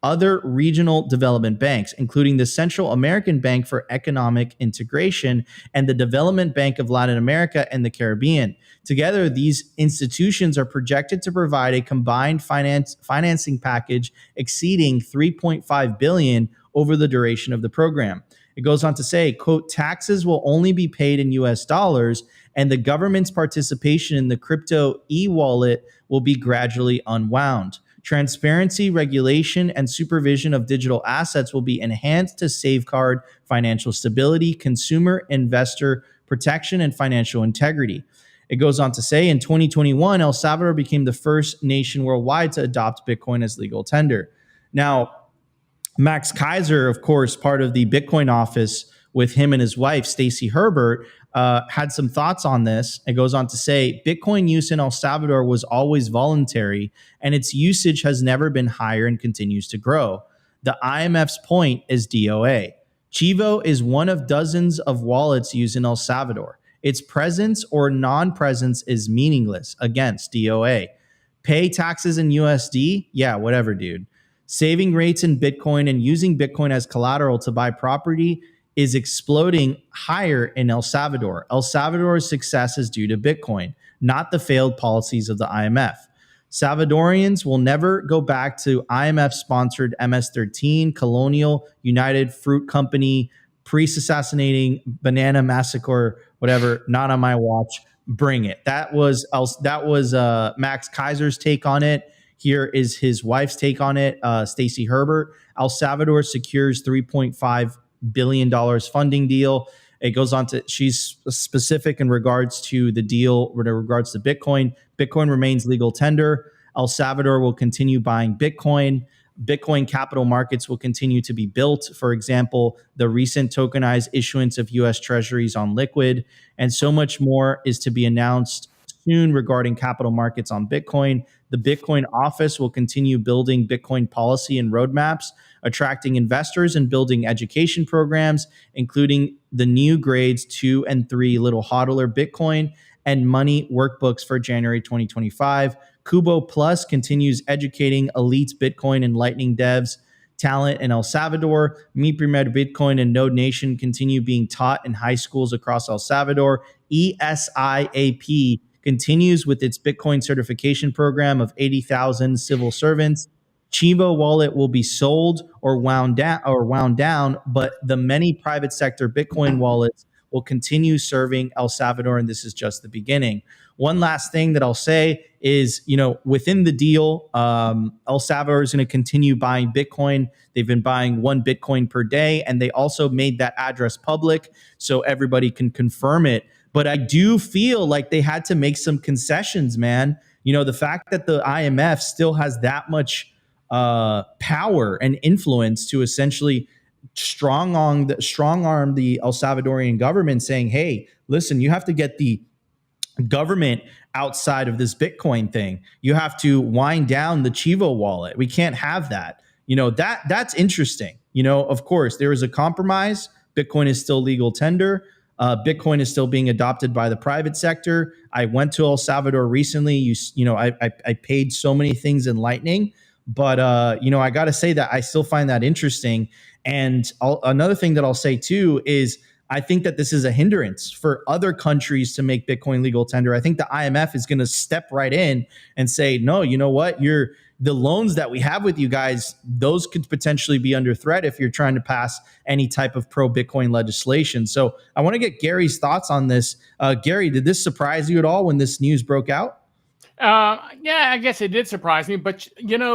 other regional development banks, including the Central American Bank for Economic Integration and the Development Bank of Latin America and the Caribbean. Together, these institutions are projected to provide a combined financing package exceeding $3.5 billion over the duration of the program. It goes on to say, quote, taxes will only be paid in US dollars, and the government's participation in the crypto e-wallet will be gradually unwound. Transparency, regulation, and supervision of digital assets will be enhanced to safeguard financial stability, consumer investor protection, and financial integrity. It goes on to say, in 2021, El Salvador became the first nation worldwide to adopt Bitcoin as legal tender. Now, Max Keiser, of course, part of the Bitcoin office with him and his wife, Stacy Herbert, had some thoughts on this. It goes on to say, Bitcoin use in El Salvador was always voluntary, and its usage has never been higher and continues to grow. The IMF's point is DOA. Chivo is one of dozens of wallets used in El Salvador. Its presence or non-presence is meaningless. Against DOA. Pay taxes in USD? Yeah, whatever, dude. Saving rates in Bitcoin and using Bitcoin as collateral to buy property is exploding higher in El Salvador. El Salvador's success is due to Bitcoin, not the failed policies of the IMF. Salvadorians will never go back to IMF-sponsored MS-13, Colonial, United Fruit Company, priest-assassinating banana massacre, whatever, not on my watch. Bring it. That was Max Keiser's take on it. Here is his wife's take on it, Stacy Herbert. El Salvador secures $3.5 billion funding deal. It goes on to, she's specific in regards to the deal, in regards to Bitcoin. Bitcoin remains legal tender. El Salvador will continue buying Bitcoin. Bitcoin capital markets will continue to be built. For example, the recent tokenized issuance of U.S. treasuries on Liquid, and so much more is to be announced soon regarding capital markets on Bitcoin. The Bitcoin office will continue building Bitcoin policy and roadmaps, attracting investors and building education programs, including the new grades 2 and 3 Little Hodler Bitcoin and money workbooks for January 2025. Kubo Plus continues educating elite Bitcoin and Lightning devs. Talent in El Salvador. Mi Primer Bitcoin and Node Nation continue being taught in high schools across El Salvador. ESIAP continues with its Bitcoin certification program of 80,000 civil servants. Chivo wallet will be sold or wound down, but the many private sector Bitcoin wallets will continue serving El Salvador, and this is just the beginning. One last thing that I'll say is, within the deal, El Salvador is going to continue buying Bitcoin. They've been buying 1 Bitcoin per day, and they also made that address public so everybody can confirm it. But I do feel like they had to make some concessions, man. The fact that the IMF still has that much power and influence to essentially strong arm the El Salvadorian government, saying, hey, listen, you have to get the government outside of this Bitcoin thing. You have to wind down the Chivo wallet. We can't have that. That's interesting. Of course, there is a compromise. Bitcoin is still legal tender. Bitcoin is still being adopted by the private sector. I went to El Salvador recently. I paid so many things in Lightning, but I got to say that I still find that interesting. And another thing that I'll say too is I think that this is a hindrance for other countries to make Bitcoin legal tender. I think the IMF is going to step right in and say, no, you know what? The loans that we have with you guys, those could potentially be under threat if you're trying to pass any type of pro-Bitcoin legislation. So I want to get Gary's thoughts on this. Gary, did this surprise you at all when this news broke out? Yeah, I guess it did surprise me. But,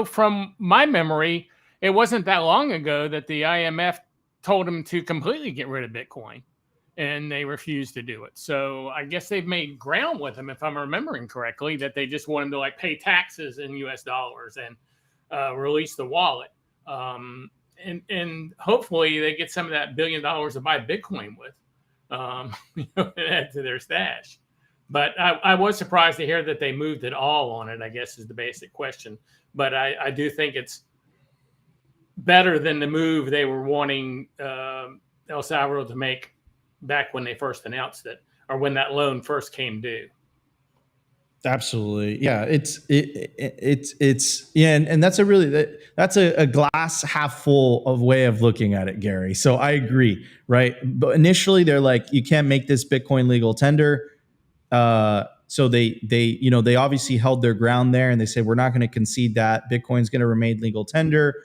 from my memory, it wasn't that long ago that the IMF told them to completely get rid of Bitcoin, and they refused to do it. So I guess they've made ground with them, if I'm remembering correctly, that they just want them to pay taxes in US dollars and release the wallet. And hopefully they get some of that $1 billion to buy Bitcoin with, add to their stash. But I was surprised to hear that they moved at all on it, I guess, is the basic question. But I do think it's better than the move they were wanting El Salvador to make back when they first announced it, or when that loan first came due. Absolutely. Yeah. It's yeah. And that's that's a glass half full of way of looking at it, Gary. So I agree. Right. But initially they're like, you can't make this Bitcoin legal tender. So they obviously held their ground there and they said, we're not going to concede that Bitcoin's going to remain legal tender.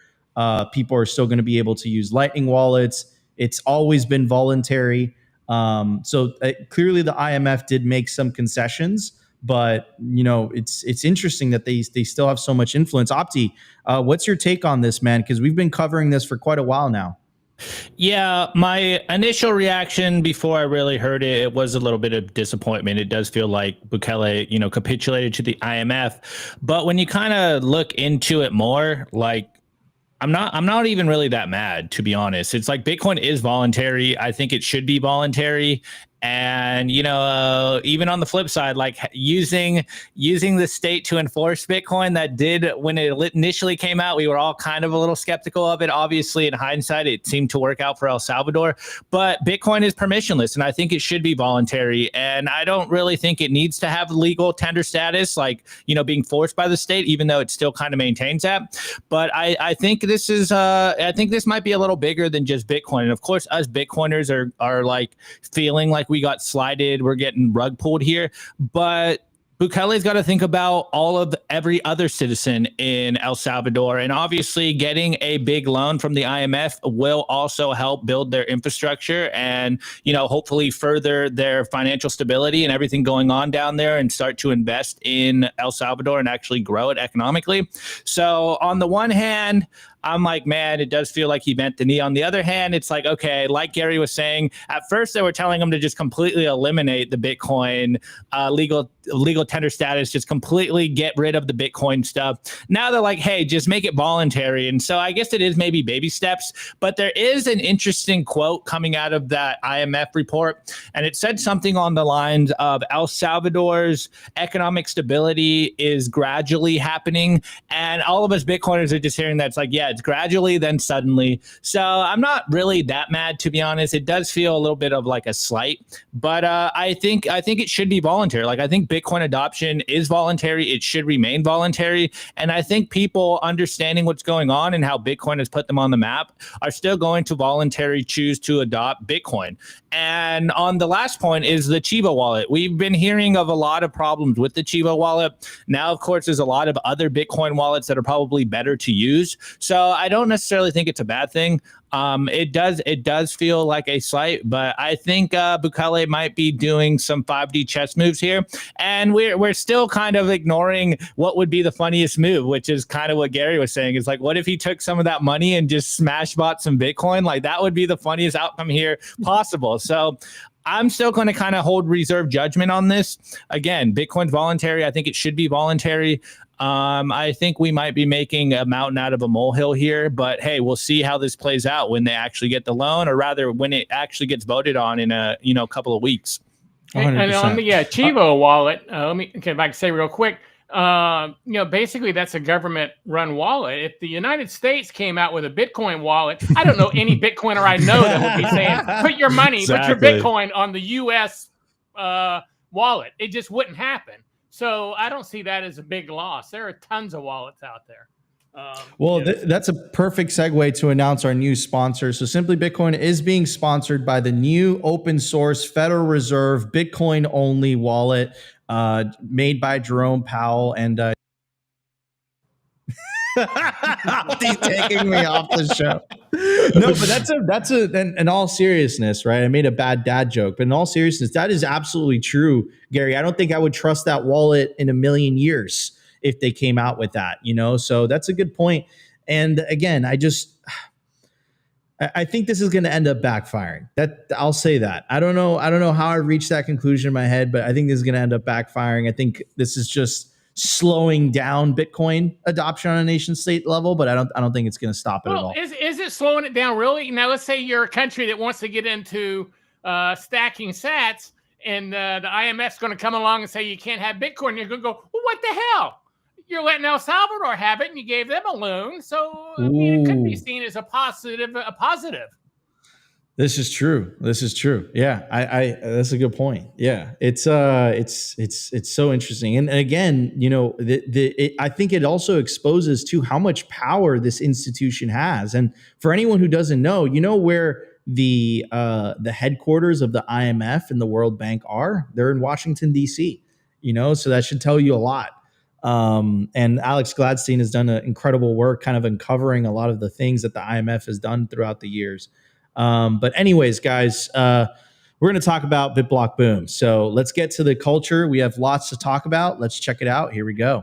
People are still going to be able to use Lightning wallets. It's always been voluntary. So clearly the IMF did make some concessions, but it's interesting that they still have so much influence. Opti, what's your take on this, man? Because we've been covering this for quite a while now. Yeah, my initial reaction before I really heard it, it was a little bit of disappointment. It does feel like Bukele, capitulated to the IMF. But when you kind of look into it more, like I'm not even really that mad, to be honest. It's like Bitcoin is voluntary. I think it should be voluntary. And, even on the flip side, like using the state to enforce Bitcoin, that did, when it initially came out, we were all kind of a little skeptical of it. Obviously, in hindsight, it seemed to work out for El Salvador. But Bitcoin is permissionless, and I think it should be voluntary. And I don't really think it needs to have legal tender status, like, being forced by the state, even though it still kind of maintains that. But I think this is, I think this might be a little bigger than just Bitcoin. And of course, us Bitcoiners are like feeling like we got slighted, we're getting rug pulled here, but Bukele's got to think about every other citizen in El Salvador. And obviously getting a big loan from the IMF will also help build their infrastructure and, hopefully further their financial stability and everything going on down there and start to invest in El Salvador and actually grow it economically. So on the one hand, I'm like, man, it does feel like he bent the knee. On the other hand, it's like, okay, like Gary was saying, at first they were telling him to just completely eliminate the Bitcoin legal tender status, just completely get rid of the Bitcoin stuff. Now they're like, hey, just make it voluntary. And so I guess it is maybe baby steps, but there is an interesting quote coming out of that IMF report. And it said something on the lines of El Salvador's economic stability is gradually happening. And all of us Bitcoiners are just hearing that. It's like, yeah, it's gradually, then suddenly. So I'm not really that mad, to be honest. It does feel a little bit of like a slight, but I think it should be voluntary. Like I think Bitcoin adoption is voluntary. It should remain voluntary. And I think people understanding what's going on and how Bitcoin has put them on the map are still going to voluntarily choose to adopt Bitcoin. And on the last point is the Chivo wallet. We've been hearing of a lot of problems with the Chivo wallet. Now, of course, there's a lot of other Bitcoin wallets that are probably better to use. So I don't necessarily think it's a bad thing. It does feel like a slight, but I think Bukele might be doing some 5D chess moves here, and we're still kind of ignoring what would be the funniest move, which is kind of what Gary was saying. Is like, what if he took some of that money and just smash bought some Bitcoin? Like that would be the funniest outcome here possible. So I'm still going to kind of hold reserve judgment on this. Again, Bitcoin's voluntary. I think it should be voluntary. I think we might be making a mountain out of a molehill here, but hey, we'll see how this plays out when they actually get the loan, or rather when it actually gets voted on in a couple of weeks. 100%. And on the Chivo wallet, if I can say real quick, basically that's a government-run wallet. If the United States came out with a Bitcoin wallet, I don't know any Bitcoiner I know that would be saying, put your money, put your Bitcoin on the U.S. Wallet. It just wouldn't happen. So I don't see that as a big loss. There are tons of wallets out there. That's a perfect segue to announce our new sponsor. So Simply Bitcoin is being sponsored by the new open source Federal Reserve Bitcoin only wallet made by Jerome Powell. And he's taking me off the show. No, but that's in all seriousness, right? I made a bad dad joke, but in all seriousness, that is absolutely true, Gary. I don't think I would trust that wallet in a million years if they came out with that, So that's a good point. And again, I think this is going to end up backfiring. That I'll say that. I don't know how I reached that conclusion in my head, but I think this is going to end up backfiring. I think this is just slowing down Bitcoin adoption on a nation state level, but I don't think it's going to stop it at all. Is it slowing it down really? Now, let's say you're a country that wants to get into stacking sats, and the IMF's going to come along and say you can't have Bitcoin. You're going to go, well, what the hell? You're letting El Salvador have it, and you gave them a loan. So I mean, it could be seen as a positive. This is true. This is true. Yeah, I that's a good point. Yeah, it's so interesting. And again, you know, I think it also exposes to how much power this institution has. And for anyone who doesn't know, you know where the headquarters of the IMF and the World Bank are? They're in Washington D.C. You know, so that should tell you a lot. And Alex Gladstein has done an incredible work, kind of uncovering a lot of the things that the IMF has done throughout the years. But anyways, guys, we're going to talk about BitBlockBoom. So let's get to the culture. We have lots to talk about. Let's check it out. Here we go.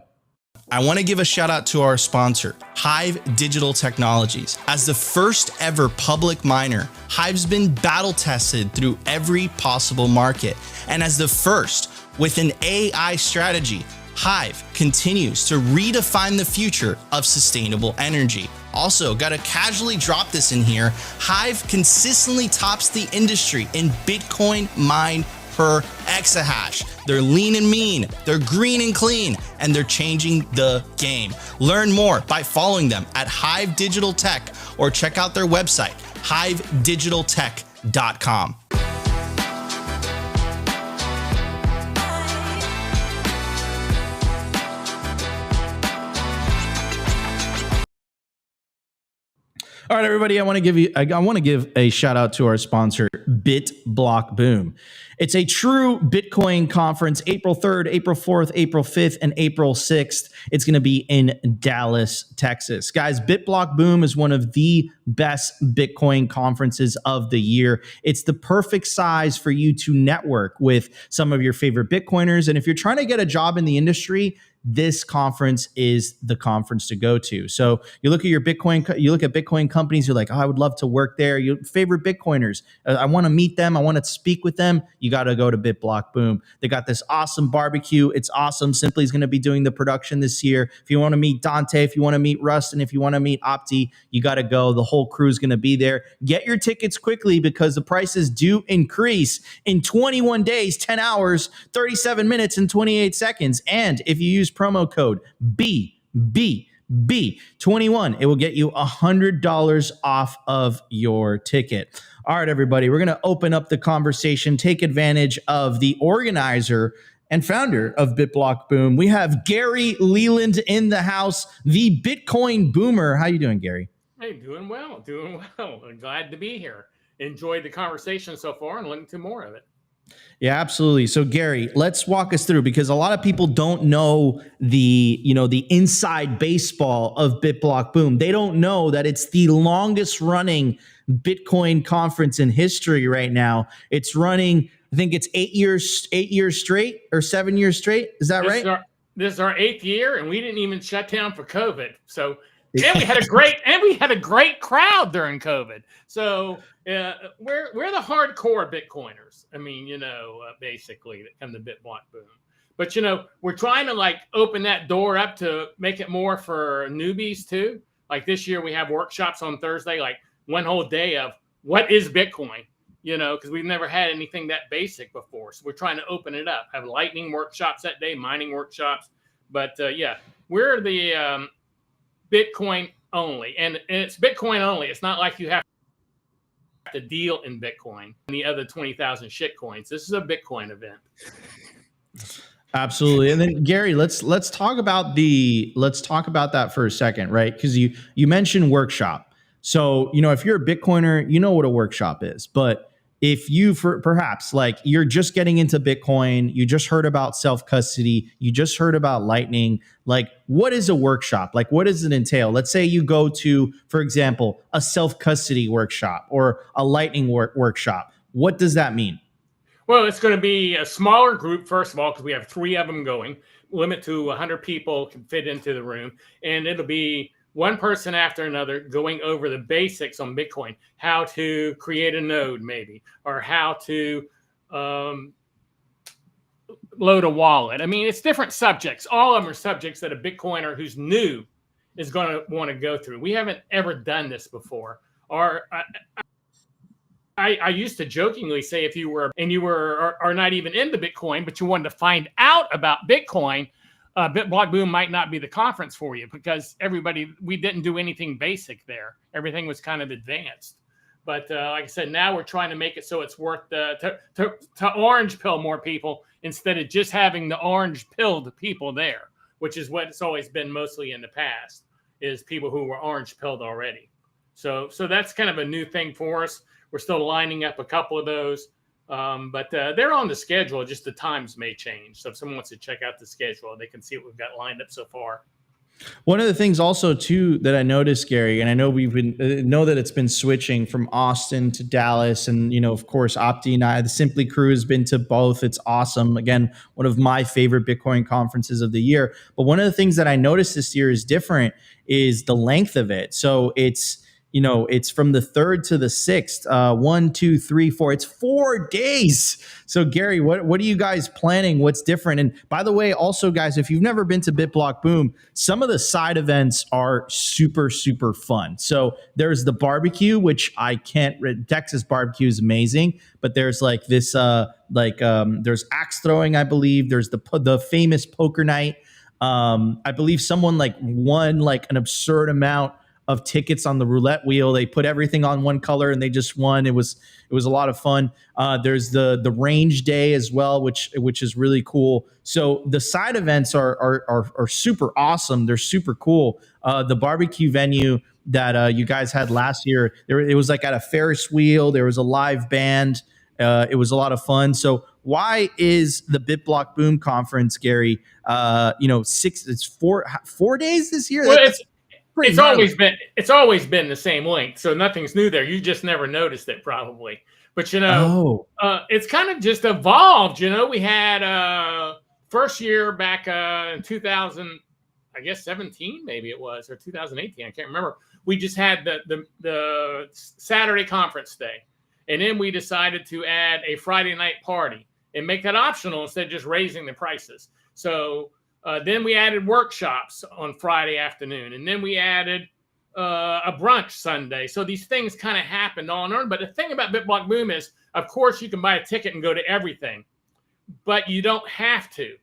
I want to give a shout out to our sponsor, HIVE Digital Technologies. As the first ever public miner, HIVE's been battle tested through every possible market. And as the first with an AI strategy, HIVE continues to redefine the future of sustainable energy. Also, gotta casually drop this in here, HIVE consistently tops the industry in Bitcoin mined per exahash. They're lean and mean, they're green and clean, and they're changing the game. Learn more by following them at HIVE Digital Tech or check out their website, hivedigitaltech.com. All right, everybody, I want to give a shout out to our sponsor, BitBlockBoom. It's a true Bitcoin conference, April 3rd, April 4th, April 5th, and April 6th. It's going to be in Dallas, Texas. Guys, BitBlockBoom is one of the best Bitcoin conferences of the year. It's the perfect size for you to network with some of your favorite Bitcoiners. And if you're trying to get a job in the industry, this conference is the conference to go to. So you look at Bitcoin companies, you're like, oh, I would love to work there. Your favorite Bitcoiners, I want to meet them. I want to speak with them. You got to go to BitBlockBoom. They got this awesome barbecue. It's awesome. Simply is going to be doing the production this year. If you want to meet Dante, if you want to meet Rust, and if you want to meet Opti, you got to go. The whole crew is going to be there. Get your tickets quickly because the prices do increase in 21 days, 10 hours, 37 minutes, and 28 seconds. And if you use promo code BBB21, it will get you $100 off of your ticket. All right, everybody, we're going to open up the conversation, take advantage of the organizer and founder of BitBlockBoom. We have Gary Leland in the house, the Bitcoin boomer. How you doing, Gary? Hey, doing well. I'm glad to be here. Enjoyed the conversation so far and looking to more of it. Yeah, absolutely. So Gary, let's walk us through, because a lot of people don't know the inside baseball of BitBlockBoom. They don't know that it's the longest running Bitcoin conference in history right now. It's running, I think it's 8 years straight or 7 years straight. Is that right? This is our 8th year, and we didn't even shut down for COVID. So, and we had a great crowd during COVID. So we're the hardcore Bitcoiners. I mean, basically that come to BitBlockBoom. But we're trying to open that door up to make it more for newbies too. Like this year, we have workshops on Thursday, like one whole day of what is Bitcoin. Because we've never had anything that basic before. So we're trying to open it up. Have lightning workshops that day, mining workshops. But we're the Bitcoin only, and it's Bitcoin only. It's not like you have to deal in Bitcoin and the other 20,000 shit coins. This is a Bitcoin event. Absolutely. And then Gary, let's talk about that for a second, right? Because you mentioned workshop. So, if you're a Bitcoiner, you know what a workshop is. But if you perhaps you're just getting into Bitcoin, you just heard about self-custody, you just heard about Lightning, what is a workshop? What does it entail? Let's say you go to, for example, a self-custody workshop or a Lightning workshop. What does that mean? Well, it's going to be a smaller group, first of all, because we have 3 of them going. Limit to 100 people can fit into the room. And it'll be one person after another going over the basics on Bitcoin, how to create a node maybe, or how to load a wallet. I mean, it's different subjects. All of them are subjects that a Bitcoiner who's new is going to want to go through. We haven't ever done this before. Or I used to jokingly say if you were not even into Bitcoin, but you wanted to find out about Bitcoin, BitBlockBoom might not be the conference for you because we didn't do anything basic there. Everything was kind of advanced. But like I said, now we're trying to make it so it's worth to orange pill more people instead of just having the orange pilled people there, which is what it's always been mostly in the past, is people who were orange pilled already. So that's kind of a new thing for us. We're still lining up a couple of those, but they're on the schedule. Just the times may change. So if someone wants to check out the schedule, they can see what we've got lined up so far. One of the things also too that I noticed, Gary, and I know we've been know that it's been switching from Austin to Dallas, and of course, Opti and I, the Simply crew has been to both. It's awesome. Again, one of my favorite Bitcoin conferences of the year. But one of the things that I noticed this year is different is the length of it. So it's it's from the 3rd to the 6th, 1, 2, 3, 4. It's 4 days. So Gary, what are you guys planning? What's different? And by the way, also guys, if you've never been to BitBlockBoom, some of the side events are super, super fun. So there's the barbecue, which Texas barbecue is amazing, but there's like this, there's axe throwing, I believe. There's the famous poker night. I believe someone won an absurd amount of tickets on the roulette wheel. They put everything on one color and they just won. It was a lot of fun. There's the range day as well, which is really cool. So the side events are super awesome. They're super cool. The barbecue venue that you guys had last year, it was at a Ferris wheel. There was a live band. It was a lot of fun. So why is the BitBlockBoom conference, Gary? It's 4 days this year. Well, it's always been the same length, so nothing's new there. You just never noticed it probably. But it's kind of just evolved. We had first year back in 2000, I guess 17 maybe it was, or 2018. I can't remember. We just had the Saturday conference day, and then we decided to add a Friday night party and make that optional instead of just raising the prices. So then we added workshops on Friday afternoon, and then we added a brunch Sunday. So these things kind of happened all in order. But the thing about BitBlockBoom is, of course, you can buy a ticket and go to everything, but you don't have to.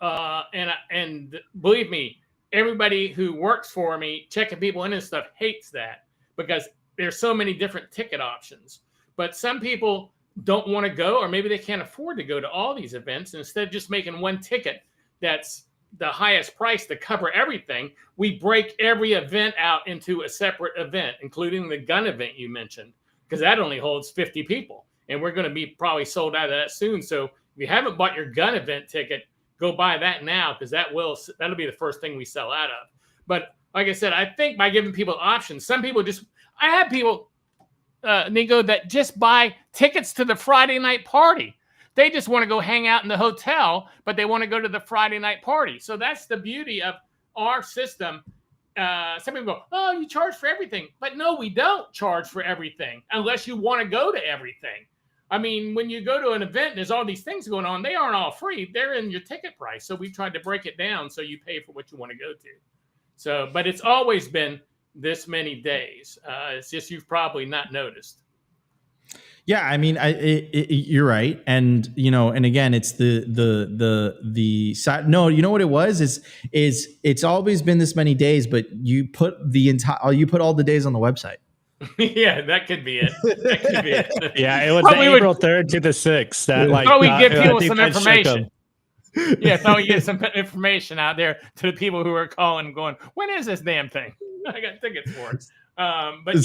And believe me, everybody who works for me, checking people in and stuff, hates that because there's so many different ticket options. But some people don't want to go, or maybe they can't afford to go to all these events. And instead of just making one ticket that's the highest price to cover everything, we break every event out into a separate event, including the gun event you mentioned, because that only holds 50 people. And we're going to be probably sold out of that soon. So if you haven't bought your gun event ticket, go buy that now, because that'll be the first thing we sell out of. But like I said, I think by giving people options, some people I have people, Nico, that just buy tickets to the Friday night party. They just want to go hang out in the hotel, but they want to go to the Friday night party. So that's the beauty of our system. Some people go, oh, you charge for everything. But no, we don't charge for everything unless you want to go to everything. I mean, when you go to an event, there's all these things going on. They aren't all free. They're in your ticket price. So we tried to break it down so you pay for what you want to go to. So, but it's always been this many days. It's just you've probably not noticed. Yeah, I mean, you're right, and and again, it's the side. No, you know what it was is it's always been this many days, but you put all the days on the website. Yeah, that could be it. That could be it. Yeah, it was April 3rd to the 6th. That we give people some information. Yeah, thought we get some information out there to the people who are calling and going, when is this damn thing? I got tickets for it. But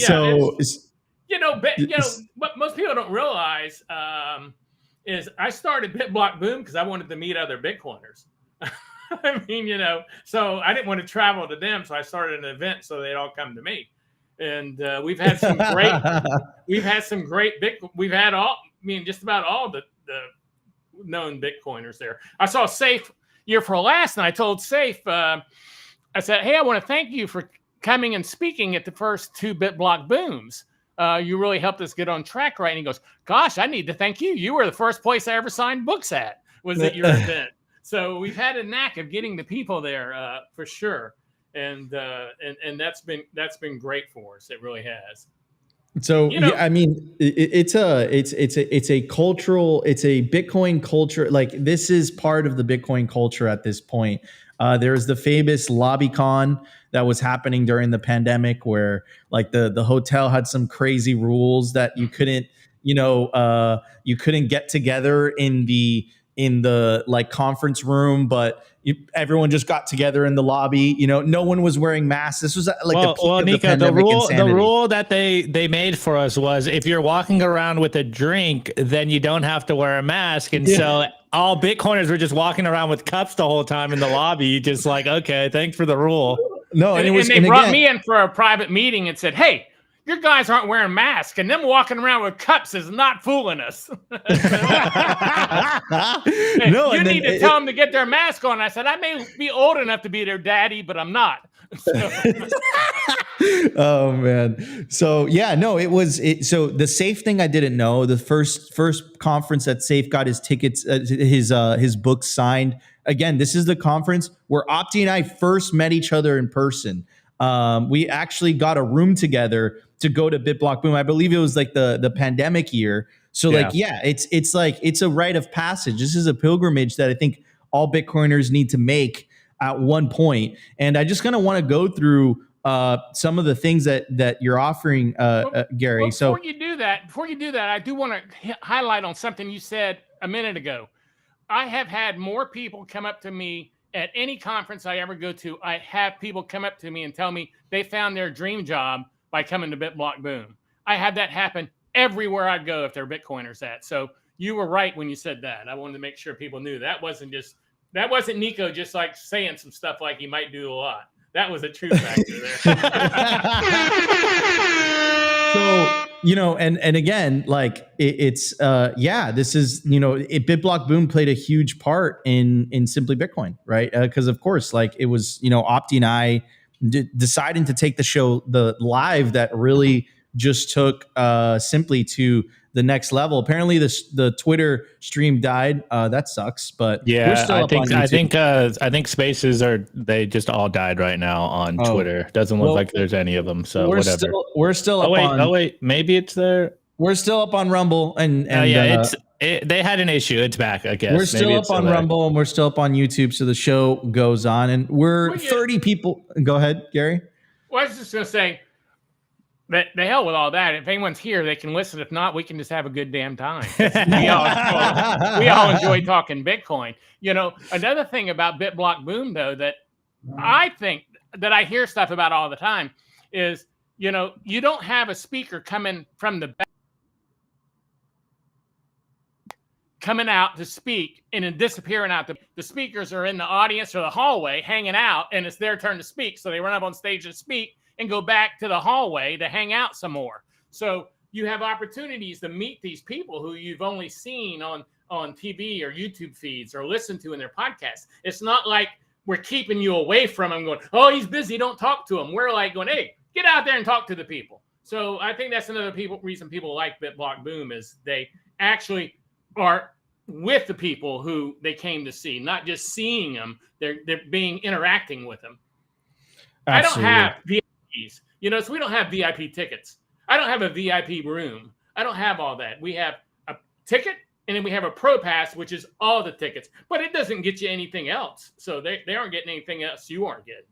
yeah, what most people don't realize is I started BitBlockBoom because I wanted to meet other Bitcoiners. I mean, so I didn't want to travel to them, so I started an event so they'd all come to me. And we've had some great just about all the known Bitcoiners there. I saw Safe Year for Last, and I told Safe, I said, hey, I want to thank you for coming and speaking at the first 2 BitBlockBooms. You really helped us get on track, right? And he goes, gosh, I need to thank you. You were the first place I ever signed books at, was at your event. So we've had a knack of getting the people there for sure. And that's been great for us. It really has. So You know, yeah, I mean, it's a cultural, it's a Bitcoin culture. Like this is part of the Bitcoin culture at this point. There's the famous LobbyCon that was happening during the pandemic, where like the hotel had some crazy rules that you couldn't, you couldn't get together in the like conference room, but everyone just got together in the lobby. No one was wearing masks. This was like the peak of the Nico, pandemic the insanity. rule that they made for us was if you're walking around with a drink, then you don't have to wear a mask. And so all Bitcoiners were just walking around with cups the whole time in the lobby, just like, okay, thanks for the rule. No, and they brought me in for a private meeting and said, "Hey, your guys aren't wearing masks, and them walking around with cups is not fooling us." You need to tell them to get their mask on. I said, I may be old enough to be their daddy, but I'm not. Oh man. So yeah, no, so the Safe thing I didn't know. The first conference that Safe got his tickets, his books signed. Again, this is the conference where Opti and I first met each other in person. We actually got a room together to go to BitBlockBoom. I believe it was like the pandemic year. So it's like it's a rite of passage. This is a pilgrimage that I think all Bitcoiners need to make at one point. And I just kind of want to go through some of the things that you're offering, Gary. Well, so before you do that, I do want to highlight on something you said a minute ago. I have had more people come up to me at any conference I ever go to. I have people come up to me and tell me they found their dream job by coming to BitBlockBoom. I had that happen everywhere I go if they're Bitcoiners at. So you were right when you said that. I wanted to make sure people knew that wasn't Nico just like saying some stuff like he might do a lot. That was a true factor there. So, and again, like this is, BitBlockBoom played a huge part in Simply Bitcoin, right? Because of course, like it was, Opti and I deciding to take the live that really just took Simply to the next level. Apparently the Twitter stream died. That sucks, but yeah, we're still up on YouTube. I think spaces they just all died right now on Twitter. Doesn't look like there's any of them. So whatever. We're still up on. Oh wait, maybe it's there. We're still up on Rumble and they had an issue. It's back, I guess. We're still up on Rumble and we're still up on YouTube. So the show goes on and we're 30 people. Go ahead, Gary. Well, I was just going to say, the hell with all that. If anyone's here, they can listen. If not, we can just have a good damn time. We all enjoy talking Bitcoin. Another thing about BitBlockBoom, though, that I think that I hear stuff about all the time is, you don't have a speaker coming from the back, coming out to speak and then disappearing out. The speakers are in the audience or the hallway hanging out, and it's their turn to speak. So they run up on stage to speak and go back to the hallway to hang out some more. So you have opportunities to meet these people who you've only seen on TV or YouTube feeds or listened to in their podcasts. It's not like we're keeping you away from them going, oh, he's busy, don't talk to him. We're like going, hey, get out there and talk to the people. So I think that's another reason people like BitBlockBoom is they actually are with the people who they came to see, not just seeing them. They're interacting with them. Absolutely. I don't have VIPs, so we don't have VIP tickets. I don't have a VIP room. I don't have all that. We have a ticket and then we have a pro pass, which is all the tickets, but it doesn't get you anything else. So they aren't getting anything else you aren't getting.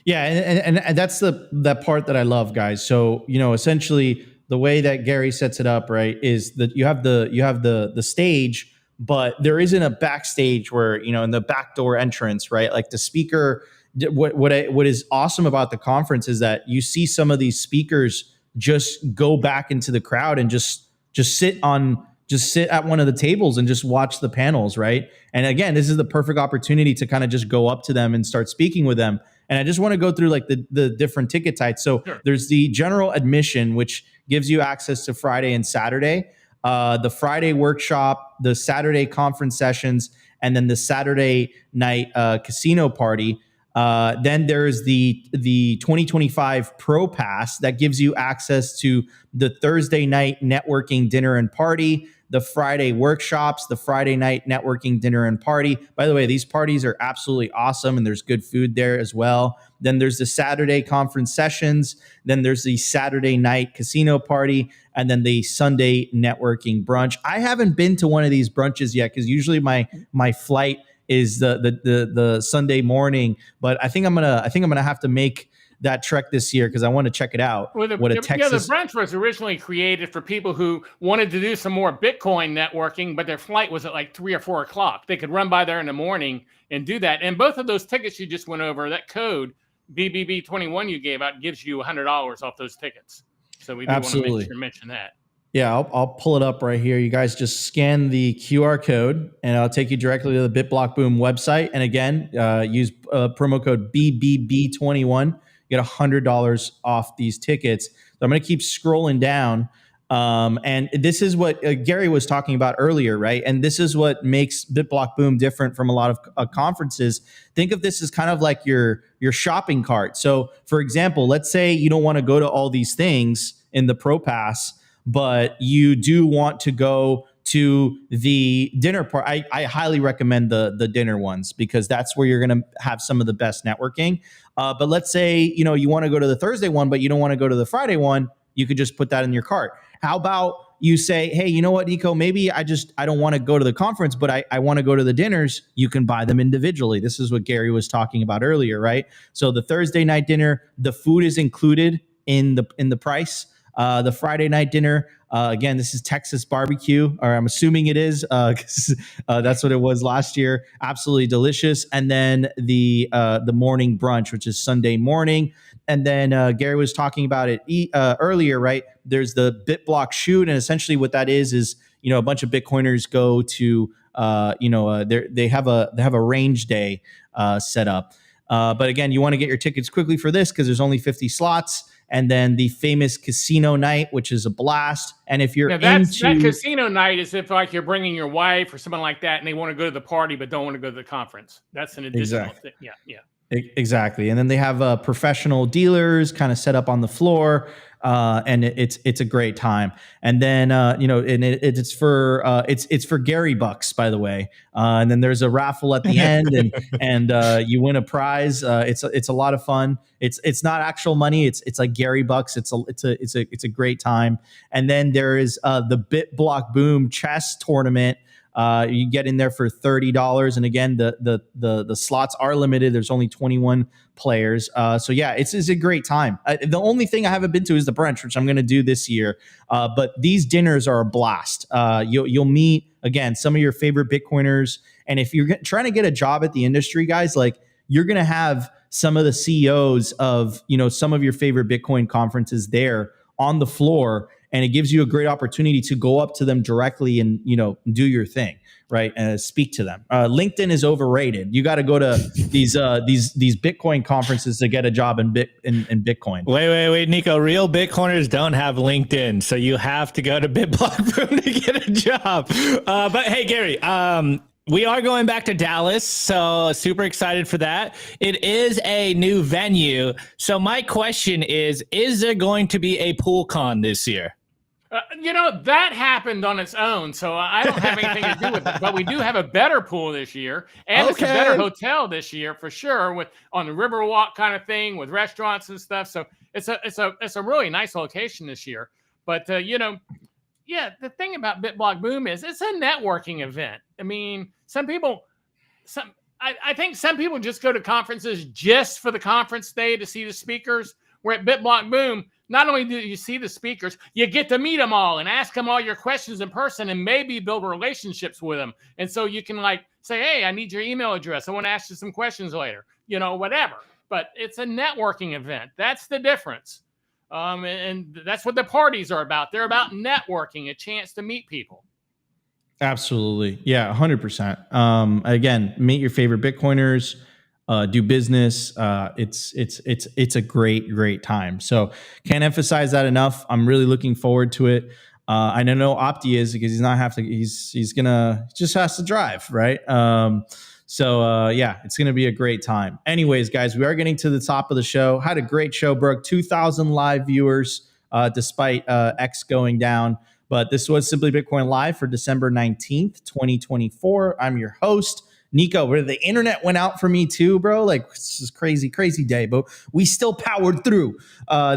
Yeah. And that's that part that I love, guys. So, essentially the way that Gary sets it up, right, is that you have the stage, but there isn't a backstage where, in the backdoor entrance, right? Like the speaker, what is awesome about the conference is that you see some of these speakers just go back into the crowd and just sit at one of the tables and just watch the panels, right? And again, this is the perfect opportunity to kind of just go up to them and start speaking with them. And I just want to go through like the different ticket types. So There's the general admission, which gives you access to Friday and Saturday, the Friday workshop, the Saturday conference sessions, and then the Saturday night casino party. Then there's the 2025 Pro Pass that gives you access to the Thursday night networking dinner and party, the Friday workshops, the Friday night networking dinner and party. By the way, these parties are absolutely awesome, and there's good food there as well. Then there's the Saturday conference sessions. Then there's the Saturday night casino party, and then the Sunday networking brunch. I haven't been to one of these brunches yet because usually my flight is the Sunday morning. But I think I'm gonna have to make that trek this year because I want to check it out. Well, the brunch was originally created for people who wanted to do some more Bitcoin networking, but their flight was at like 3 or 4 o'clock. They could run by there in the morning and do that. And both of those tickets you just went over, that code BBB21 you gave out gives you $100 off those tickets. So we do want to mention that. Yeah, I'll pull it up right here. You guys just scan the QR code, and I'll take you directly to the BitBlockBoom website. And again, use promo code BBB21. Get $100 off these tickets. So I'm going to keep scrolling down. And this is what Gary was talking about earlier, right? And this is what makes BitBlockBoom different from a lot of conferences. Think of this as kind of like your shopping cart. So for example, let's say you don't want to go to all these things in the Pro Pass, but you do want to go to the dinner part. I highly recommend the dinner ones because that's where you're going to have some of the best networking. But let's say, you want to go to the Thursday one, but you don't want to go to the Friday one. You could just put that in your cart. How about you say, hey, you know what, Nico, maybe I don't want to go to the conference, but I want to go to the dinners. You can buy them individually. This is what Gary was talking about earlier, right? So the Thursday night dinner, the food is included in the price. The Friday night dinner, again, this is Texas barbecue, or I'm assuming it is, because that's what it was last year. Absolutely delicious. And then the morning brunch, which is Sunday morning. And then Gary was talking about it earlier, right? There's the BitBlock shoot, and essentially what that is a bunch of Bitcoiners go to they have a range day set up. But again, you want to get your tickets quickly for this because there's only 50 slots. And then the famous casino night, which is a blast. And if you're that casino night is if like you're bringing your wife or someone like that, and they want to go to the party but don't want to go to the conference. That's an additional thing. Yeah. Exactly. And then they have professional dealers kind of set up on the floor. And it's a great time. And then it's for Gary bucks, by the way. And then there's a raffle at the end, and you win a prize. It's a lot of fun. It's not actual money. It's like Gary bucks. It's a great time. And then there is the BitBlockBoom chess tournament. You get in there for $30, and again, the slots are limited. There's only 21 players. So yeah, it's a great time. The only thing I haven't been to is the brunch, which I'm going to do this year. But these dinners are a blast. You'll meet again some of your favorite Bitcoiners, and if you're trying to get a job at the industry, guys, like you're going to have some of the CEOs of some of your favorite Bitcoin conferences there on the floor. And it gives you a great opportunity to go up to them directly and, do your thing, right? And speak to them. LinkedIn is overrated. You got to go to these Bitcoin conferences to get a job in Bitcoin. Wait, Nico. Real Bitcoiners don't have LinkedIn, so you have to go to BitBlockBoom to get a job. But hey, Gary, we are going back to Dallas, so super excited for that. It is a new venue. So my question is there going to be a pool con this year? That happened on its own, so I don't have anything to do with it. But we do have a better pool this year, and it's a better hotel this year for sure, on the Riverwalk kind of thing with restaurants and stuff. So it's a really nice location this year. But the thing about BitBlockBoom is it's a networking event. I mean, I think some people just go to conferences just for the conference day to see the speakers. Where at BitBlockBoom, not only do you see the speakers, you get to meet them all and ask them all your questions in person and maybe build relationships with them. And so you can say, hey, I need your email address. I want to ask you some questions later, whatever. But it's a networking event. That's the difference. And that's what the parties are about. They're about networking, a chance to meet people. Absolutely. Yeah, 100%. Again, meet your favorite Bitcoiners. Do business. It's a great time. So can't emphasize that enough. I'm really looking forward to it. I know Opti is because he's gonna just has to drive, right? It's gonna be a great time. Anyways, guys, we are getting to the top of the show. Had a great show, broke 2,000 live viewers despite X going down. But this was Simply Bitcoin Live for December 19th, 2024. I'm your host, Nico. Where the internet went out for me too, bro. Like, this is crazy day, but we still powered through.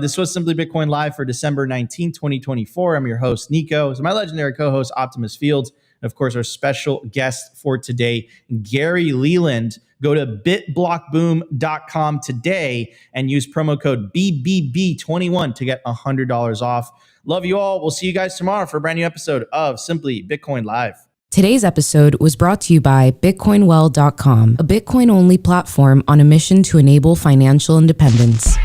This was Simply Bitcoin Live for December 19th, 2024. I'm your host, Nico. This is my legendary co-host, Optimus Fields. And of course, our special guest for today, Gary Leland. Go to bitblockboom.com today and use promo code BBB21 to get $100 off. Love you all. We'll see you guys tomorrow for a brand new episode of Simply Bitcoin Live. Today's episode was brought to you by BitcoinWell.com, a Bitcoin-only platform on a mission to enable financial independence.